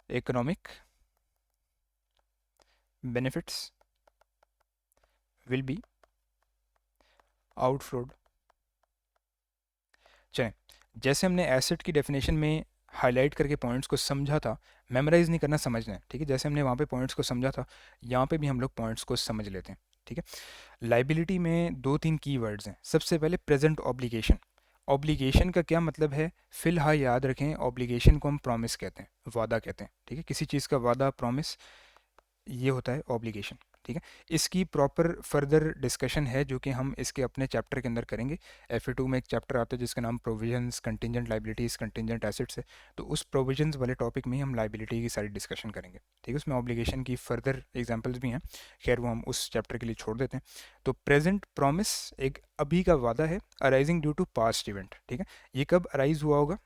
economic benefits will be outflowed। चलें, जैसे हमने एसेट की डेफिनेशन में हाईलाइट करके पॉइंट्स को समझा था, मेमोराइज नहीं करना, समझना है। ठीक है, जैसे हमने वहाँ पे पॉइंट्स को समझा था, यहाँ पे भी हम लोग पॉइंट्स को समझ लेते हैं। ठीक है, लाइबिलिटी में दो तीन की वर्ड्स हैं। सबसे पहले प्रेजेंट ऑब्लिगेशन। ऑब्लिगेशन का क्या मतलब है, फिलहाल याद रखें, ऑब्लिगेशन को हम प्रॉमिस कहते हैं, वादा कहते हैं। ठीक है, किसी चीज़ का वादा, प्रॉमिस, ये होता है ऑब्लिगेशन। ठीक है, इसकी प्रॉपर फर्दर डिस्कशन है जो कि हम इसके अपने चैप्टर के अंदर करेंगे। FA2 में एक चैप्टर आता है जिसका नाम provisions, contingent liabilities, contingent assets है। तो उस प्रोविजंस वाले टॉपिक में ही हम लाइबिलिटी की सारी डिस्कशन करेंगे। ठीक है, उसमें ऑब्लिगेशन की फर्दर एग्जांपल्स भी हैं, खैर वो हम उस चैप्टर के लिए छोड़ देते हैं। तो प्रेजेंट प्रॉमिस एक अभी का वादा है, arising due to past event. ठीक है, ये कब अराइज हुआ होगा,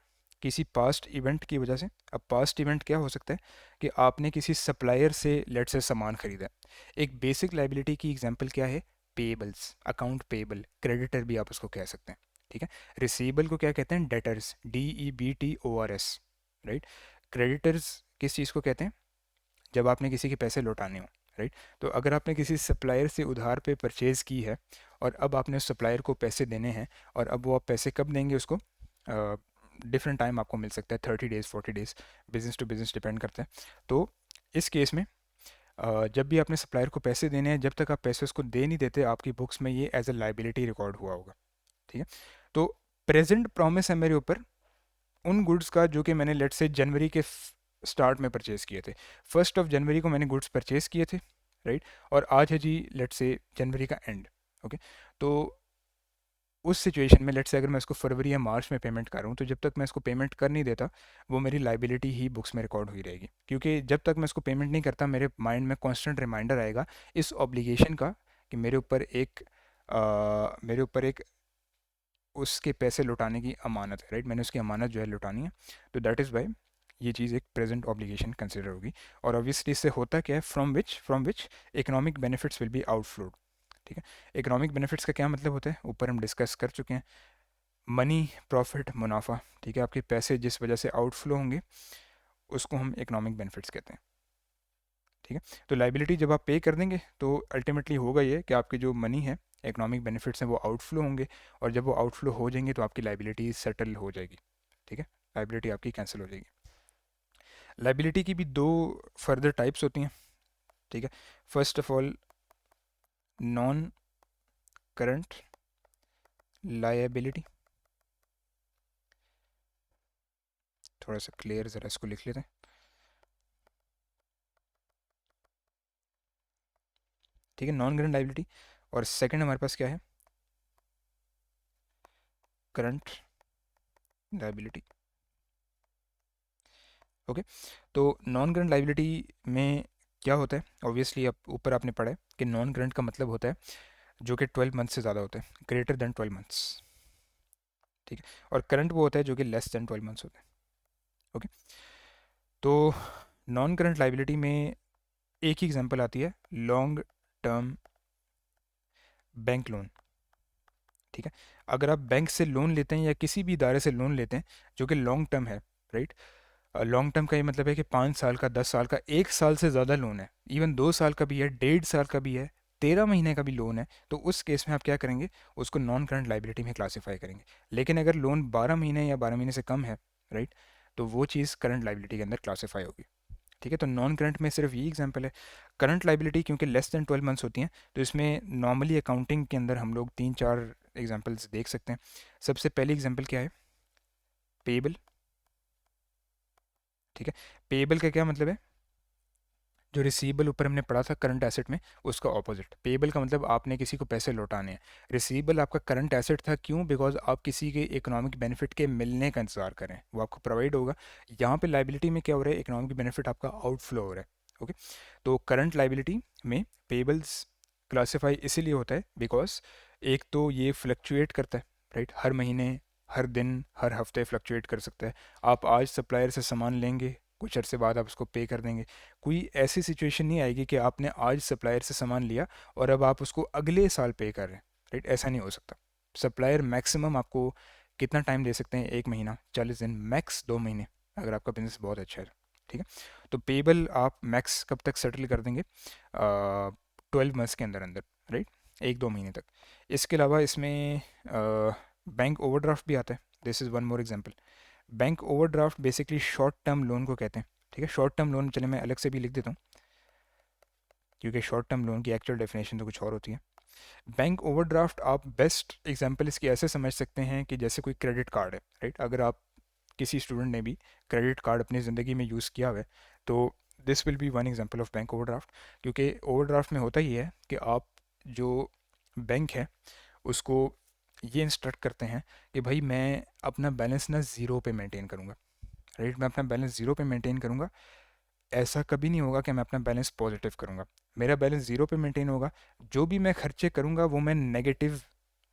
किसी पास्ट इवेंट की वजह से। अब पास्ट इवेंट क्या हो सकता है कि आपने किसी सप्लायर से लेट से सामान खरीदा है। एक बेसिक लाइबिलिटी की एग्जांपल क्या है, पेबल्स, अकाउंट पेबल, क्रेडिटर भी आप उसको कह सकते हैं। ठीक है, रिसीबल को क्या कहते हैं, डेटर्स, DEBTORS, राइट। क्रेडिटर्स किस चीज़ को कहते हैं, जब आपने किसी के पैसे लौटाने हो। राइट। तो अगर आपने किसी सप्लायर से उधार पे परचेज़ की है और अब आपने उस सप्लायर को पैसे देने हैं, और अब वो आप पैसे कब देंगे उसको, डिफरेंट टाइम आपको मिल सकता है, 30 days 40 days, business to business depend करता है। तो इस केस में जब भी आपने सप्लायर को पैसे देने हैं, जब तक आप पैसे उसको दे नहीं देते, आपकी बुक्स में ये एज अ लाइबिलिटी रिकॉर्ड हुआ होगा। ठीक है। तो प्रेजेंट प्रॉमिस है मेरे ऊपर उन गुड्स का जो कि मैंने लेट से जनवरी के स्टार्ट में परचेज़ किए थे। 1 जनवरी को मैंने गुड्स परचेज़ किए थे, राइट। और आज है जी लेट से जनवरी का एंड। ओके। तो उस सिचुएशन में लेट से अगर मैं इसको फरवरी या मार्च में पेमेंट कर रहा हूँ, तो जब तक मैं इसको पेमेंट कर नहीं देता, वो मेरी लाइबिलिटी ही बुक्स में रिकॉर्ड हुई रहेगी, क्योंकि जब तक मैं इसको पेमेंट नहीं करता, मेरे माइंड में कॉन्स्टेंट रिमाइंडर आएगा इस ऑब्लिगेशन का, कि मेरे ऊपर एक उसके पैसे लौटाने की अमानत है, राइट। मैंने उसकी अमानत जो है लौटानी है। तो दैट इज़ वाई ये चीज़ एक प्रेजेंट ऑब्लिगेशन कंसिडर होगी। और ऑब्वियसली इससे होता क्या है, from which economic benefits will be outflowed. ठीक है। इकोनॉमिक बेनिफिट्स का क्या मतलब होता है, ऊपर हम डिस्कस कर चुके हैं। मनी, प्रॉफिट, मुनाफा। ठीक है। आपके पैसे जिस वजह से आउटफ्लो होंगे, उसको हम इकोनॉमिक बेनिफिट्स कहते हैं। ठीक है। तो लाइबिलिटी जब आप पे कर देंगे, तो अल्टीमेटली होगा ये कि आपके जो मनी है, इकोनॉमिक बेनिफिट्स हैं, वो आउटफ्लो होंगे। और जब वो आउटफ्लो हो जाएंगे, तो आपकी लाइबिलिटी सेटल हो जाएगी। ठीक है। लाइबिलिटी आपकी कैंसिल हो जाएगी। लाइबिलिटी की भी दो फर्दर टाइप्स होती हैं। ठीक है। First of all, non current liability. थोड़ा सा क्लियर ज़रा इसको लिख लेते हैं। ठीक है, नॉन करंट लाइबिलिटी। और सेकंड हमारे पास क्या है, करंट लाइबिलिटी। ओके। तो नॉन करंट लाइबिलिटी में क्या होता है, ऑब्वियसली अब ऊपर आपने पढ़ा है कि नॉन करंट का मतलब होता है जो कि 12 मंथ से ज़्यादा होता है, ग्रेटर देन 12 मंथ्स। ठीक है। और करंट वो होता है जो कि लेस देन 12 मंथ्स होता है। ओके। तो नॉन करंट लाइबिलिटी में एक ही एग्जांपल आती है, लॉन्ग टर्म बैंक लोन। ठीक है। अगर आप बैंक से लोन लेते हैं या किसी भी इदारे से लोन लेते हैं जो कि लॉन्ग टर्म है, राइट। लॉन्ग टर्म का ये मतलब है कि 5 साल का, 10 साल का, 1 साल से ज़्यादा लोन है, इवन 2 साल का भी है, 1.5 साल का भी है, 13 महीने का भी लोन है, तो उस केस में आप क्या करेंगे, उसको नॉन करंट लाइबिलिटी में क्लासीफाई करेंगे। लेकिन अगर लोन 12 महीने या 12 महीने से कम है, राइट, तो वो चीज़ करंट लाइबिलिटी के अंदर क्लासीफाई होगी। ठीक है। तो नॉन करंट में सिर्फ ये एग्जांपल है। करंट लाइबिलिटी क्योंकि लेस देन 12 मंथ्स होती हैं, तो इसमें नॉर्मली अकाउंटिंग के अंदर हम लोग 3 4 एग्जांपल्स देख सकते हैं। सबसे पहली एग्जांपल क्या है, पेबल। ठीक है। पेबल का क्या मतलब है, जो रिसीवेबल ऊपर हमने पढ़ा था करंट एसेट में, उसका ऑपोजिट। पेबल का मतलब आपने किसी को पैसे लौटाने हैं। रिसीवेबल आपका करंट एसेट था, क्यों, बिकॉज आप किसी के इकोनॉमिक बेनिफिट के मिलने का इंतजार करें, वो आपको प्रोवाइड होगा। यहाँ पे लाइबिलिटी में क्या हो रहा है, इकोनॉमिक बेनिफिट आपका आउटफ्लो हो रहा है। ओके। तो करंट लाइबिलिटी में पेबल्स क्लासीफाई इसीलिए होता है बिकॉज एक तो ये फ्लक्चुएट करता है, राइट। हर महीने, हर दिन, हर हफ्ते फ्लक्चुएट कर सकता है। आप आज सप्लायर से सामान लेंगे, कुछ अरसे बाद आप उसको पे कर देंगे। कोई ऐसी सिचुएशन नहीं आएगी कि आपने आज सप्लायर से सामान लिया और अब आप उसको अगले साल पे कर रहे हैं, राइट। ऐसा नहीं हो सकता। सप्लायर मैक्सिमम आपको कितना टाइम दे सकते हैं, 1 महीना, 40 दिन, मैक्स 2 महीने, अगर आपका बिजनेस बहुत अच्छा है। ठीक है। तो पेबल आप मैक्स कब तक सेटल कर देंगे, 12 मंथ्स के अंदर अंदर, राइट, 1 2 महीने तक। इसके अलावा इसमें बैंक ओवरड्राफ्ट भी आता है। This is one more example. Bank overdraft basically short term loan को कहते हैं। ठीक है। शॉर्ट टर्म लोन, चले मैं अलग से भी लिख देता हूँ, क्योंकि शॉर्ट टर्म लोन की एक्चुअल डेफिनेशन तो कुछ और होती है। बैंक ओवरड्राफ्ट आप बेस्ट एग्जांपल इसकी ऐसे समझ सकते हैं कि जैसे कोई क्रेडिट कार्ड है, राइट। अगर आप किसी स्टूडेंट ने भी क्रेडिट कार्ड अपनी ज़िंदगी में यूज़ किया हुआ है, तो this will B one example of bank overdraft. क्योंकि ओवरड्राफ्ट में होता ही है कि आप जो बैंक है उसको ये इंस्ट्रक्ट करते हैं कि भाई मैं अपना बैलेंस ना ज़ीरो पे मेंटेन करूँगा, राइट। मैं अपना बैलेंस ज़ीरो पे मेंटेन करूँगा। ऐसा कभी नहीं होगा कि मैं अपना बैलेंस पॉजिटिव करूँगा। मेरा बैलेंस ज़ीरो पे मेंटेन होगा। जो भी मैं खर्चे करूँगा वो मैं नेगेटिव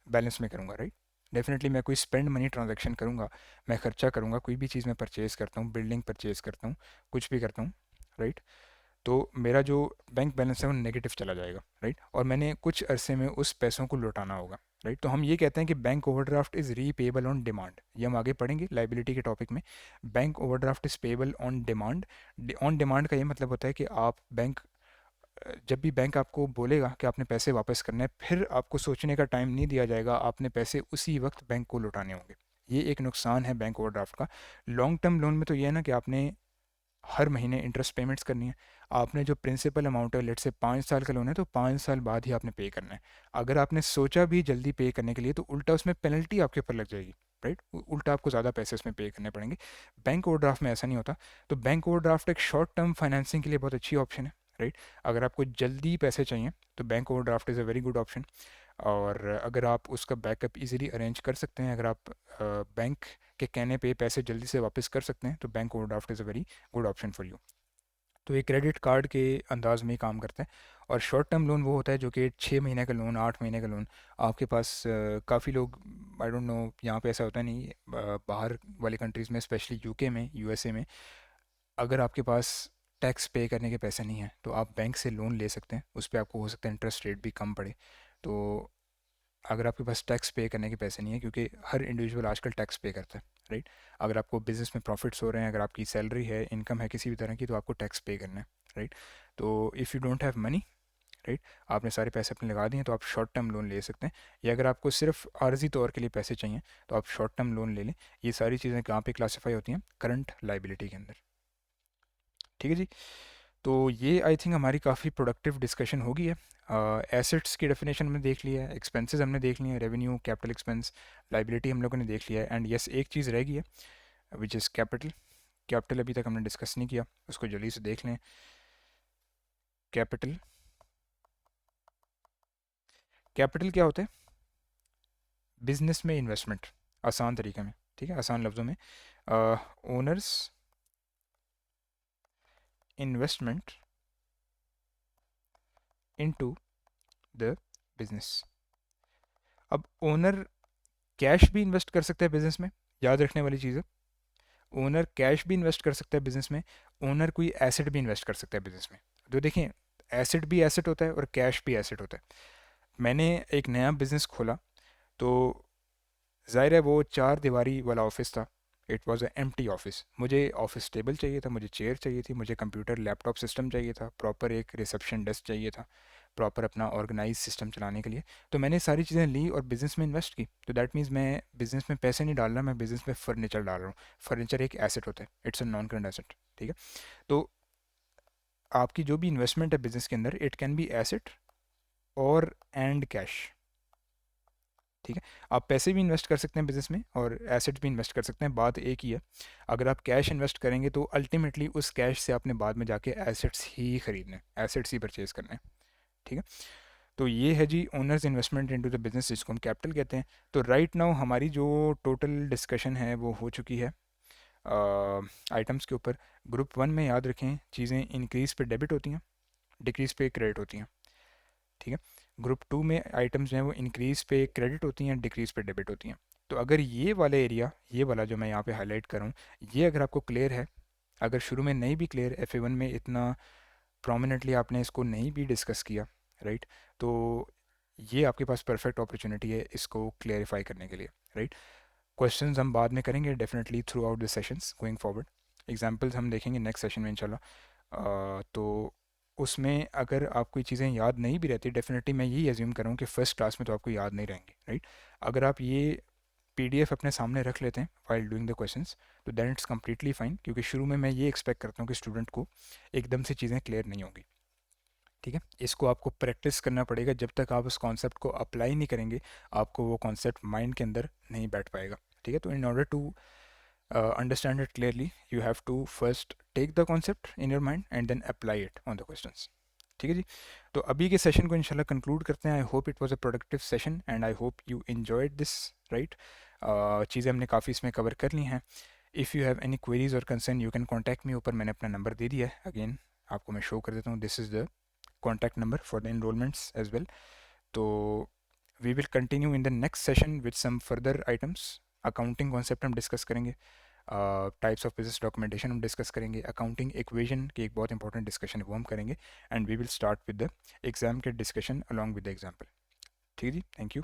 बैलेंस में करूँगा, राइट। डेफिनेटली मैं कोई स्पेंड मनी ट्रांजैक्शन करूँगा, मैं खर्चा करूँगा, कोई भी चीज़ मैं परचेज़ करता हूँ, बिल्डिंग परचेज़ करता हूँ, कुछ भी करता हूँ, राइट। तो मेरा जो बैंक बैलेंस है वो नेगेटिव चला जाएगा, राइट। और मैंने कुछ अरसे में उस पैसों को लौटाना होगा, राइट। तो हम ये कहते हैं कि bank overdraft is repayable on demand. ये हम आगे पढ़ेंगे लाइबिलिटी के टॉपिक में। Bank overdraft is payable on demand. On demand का ये मतलब होता है कि आप बैंक जब भी बैंक आपको बोलेगा कि आपने पैसे वापस करने हैं, फिर आपको सोचने का टाइम नहीं दिया जाएगा, आपने पैसे उसी वक्त बैंक को लौटाने होंगे। ये एक नुकसान है बैंक ओवरड्राफ्ट का। लॉन्ग टर्म लोन में तो ये है ना कि आपने हर महीने इंटरेस्ट पेमेंट्स करनी है। आपने जो प्रिंसिपल अमाउंट है, लेट से 5 साल का लोन है, तो 5 साल बाद ही आपने पे करना है। अगर आपने सोचा भी जल्दी पे करने के लिए, तो उल्टा उसमें पेनल्टी आपके ऊपर लग जाएगी। राइट, उल्टा आपको ज़्यादा पैसे उसमें पे करने पड़ेंगे। बैंक ओवरड्राफ्ट में ऐसा नहीं होता। तो बैंक ओवरड्राफ्ट एक शॉर्ट टर्म फाइनेंसिंग के लिए बहुत अच्छी ऑप्शन है। राइट, अगर आपको जल्दी पैसे चाहिए तो bank overdraft is a very good option. और अगर आप उसका बैकअप इजीली अरेंज कर सकते हैं, अगर आप बैंक के कहने पे पैसे जल्दी से वापस कर सकते हैं, तो bank overdraft is a very good option for you. तो ये क्रेडिट कार्ड के अंदाज में ही काम करता है। और शॉर्ट टर्म लोन वो होता है जो कि 6 महीने का लोन, 8 महीने का लोन। आपके पास काफ़ी लोग, आई डोंट नो यहाँ पे ऐसा होता नहीं, बाहर वाले कंट्रीज़ में, स्पेशली यूके में, यूएसए में, अगर आपके पास टैक्स पे करने के पैसे नहीं हैं तो आप बैंक से लोन ले सकते हैं। उस पर आपको हो सकता है इंटरेस्ट रेट भी कम पड़े। तो अगर आपके पास टैक्स पे करने के पैसे नहीं है, क्योंकि हर इंडिविजुअल आजकल टैक्स पे करता है। राइट, अगर आपको बिजनेस में प्रॉफिट्स हो रहे हैं, अगर आपकी सैलरी है, इनकम है किसी भी तरह की, तो आपको टैक्स पे करना है। राइट, तो if you don't have money, right, आपने सारे पैसे अपने लगा दिए, तो आप शॉर्ट टर्म लोन ले सकते हैं। या अगर आपको सिर्फ आर्जी तौर के लिए पैसे चाहिए, तो आप शॉर्ट टर्म लोन ले लें। ये सारी चीज़ें कहाँ पे क्लासीफाई होती हैं? करंट लाइबिलिटी के अंदर। ठीक है जी। तो ये आई थिंक हमारी काफ़ी प्रोडक्टिव डिस्कशन होगी है। एसेट्स की डेफिनेशन हमने देख लिया है, एक्सपेंसेस हमने देख लिए हैं, रेवेन्यू, कैपिटल एक्सपेंस, लाइबिलिटी हम लोगों ने देख लिया है। एंड यस, एक चीज़ रह गई है विच इज़ कैपिटल। कैपिटल अभी तक हमने डिस्कस नहीं किया, उसको जल्दी से देख लें। कैपिटल, कैपिटल क्या होता है? बिजनेस में इन्वेस्टमेंट, आसान तरीके में, ठीक है, आसान लफ्ज़ों में, owners investment into the business. अब ओनर कैश भी इन्वेस्ट कर सकता है बिजनेस में, याद रखने वाली चीज़ है। ओनर कैश भी इन्वेस्ट कर सकता है बिजनेस में, ओनर कोई एसेट भी इन्वेस्ट कर सकता है बिजनेस में। तो देखें, एसेट भी एसेट होता है और कैश भी एसेट होता है। मैंने एक नया बिजनेस खोला, तो ज़ाहिर है वो 4 दीवारी वाला ऑफिस था। It was a empty office. मुझे ऑफिस टेबल चाहिए था, मुझे चेयर चाहिए थी, मुझे कंप्यूटर लैपटॉप सिस्टम चाहिए था, प्रॉपर एक रिसेप्शन डेस्क चाहिए था, प्रॉपर अपना ऑर्गेनाइज सिस्टम चलाने के लिए। तो मैंने सारी चीज़ें ली और बिज़नेस में इन्वेस्ट की। तो दैट मीन्स मैं बिज़नेस में पैसे नहीं डाल रहा, मैं बिज़नेस में फर्नीचर डाल रहा हूँ। फर्नीचर एक एसेट होता है, it's a non current asset. ठीक है, तो आपकी जो भी इन्वेस्टमेंट है बिज़नेस के अंदर, इट कैन बी एसेट और एंड कैश। ठीक है, आप पैसे भी इन्वेस्ट कर सकते हैं बिजनेस में और एसेट्स भी इन्वेस्ट कर सकते हैं, बात एक ही है। अगर आप कैश इन्वेस्ट करेंगे तो अल्टीमेटली उस कैश से आपने बाद में जाके एसेट्स ही खरीदने हैं, एसेट्स ही परचेज करने हैं। ठीक है, तो ये है जी owners investment into the business, जिसको हम कैपिटल कहते हैं। तो राइट नाउ हमारी जो टोटल डिस्कशन है वो हो चुकी है आइटम्स के ऊपर। ग्रुप 1 में याद रखें, चीज़ें इंक्रीज़ पे डेबिट होती हैं, डिक्रीज़ पे क्रेडिट होती हैं। ठीक है, ग्रुप 2 में आइटम्स जो हैं वो इंक्रीज़ पे क्रेडिट होती हैं, डिक्रीज़ पे डेबिट होती हैं। तो अगर ये वाला एरिया, ये वाला जो मैं यहाँ पे हाईलाइट कर रहा हूँ, ये अगर आपको क्लियर है, अगर शुरू में नहीं भी क्लियर, FA1 में इतना प्रोमिनेंटली आपने इसको नहीं भी डिस्कस किया, राइट, तो ये आपके पास परफेक्ट अपॉर्चुनिटी है इसको क्लियरिफाई करने के लिए। राइट, क्वेश्चंस हम बाद में करेंगे definitely through out the sessions going forward. Examples हम देखेंगे नेक्स्ट सेशन में इंशाल्लाह। तो उसमें अगर आपको ये चीज़ें याद नहीं भी रहती, डेफिनेटली मैं यही एज्यूम कर रहा हूँ कि फ़र्स्ट क्लास में तो आपको याद नहीं रहेंगी। राइट, अगर आप ये PDF अपने सामने रख लेते हैं वाइल डूइंग द क्वेश्चंस, तो दैन इट्स कम्प्लीटली फाइन, क्योंकि शुरू में मैं ये एक्सपेक्ट करता हूँ कि स्टूडेंट को एकदम से चीज़ें क्लियर नहीं होंगी। ठीक है, इसको आपको प्रैक्टिस करना पड़ेगा। जब तक आप उस कॉन्सेप्ट को अप्लाई नहीं करेंगे, आपको वो कॉन्सेप्ट माइंड के अंदर नहीं बैठ पाएगा। ठीक है, तो in order to understand it clearly, you have to first take the concept in your mind and then apply it on the questions. ठीक है जी, तो अभी के सेशन को इंशाल्लाह कंक्लूड करते हैं। I hope it was a productive session and I hope you enjoyed this. Right, चीज़ें हमने काफ़ी इसमें कवर कर ली हैं। If you have any queries और concern, you can contact me. ऊपर मैंने अपना नंबर दे दिया है, अगेन आपको मैं शो कर देता हूँ। This is the contact number for the enrolments as well. तो we will continue in the next session with some further items. Accounting concept हम डिस्कस करेंगे, टाइप्स ऑफ बिजनेस डॉक्यूमेंटेशन हम डिस्कस करेंगे, अकाउंटिंग इक्वेशन की एक बहुत important discussion है वो हम करेंगे, and we will start with the exam के discussion along with the example. ठीक है जी, थैंक यू।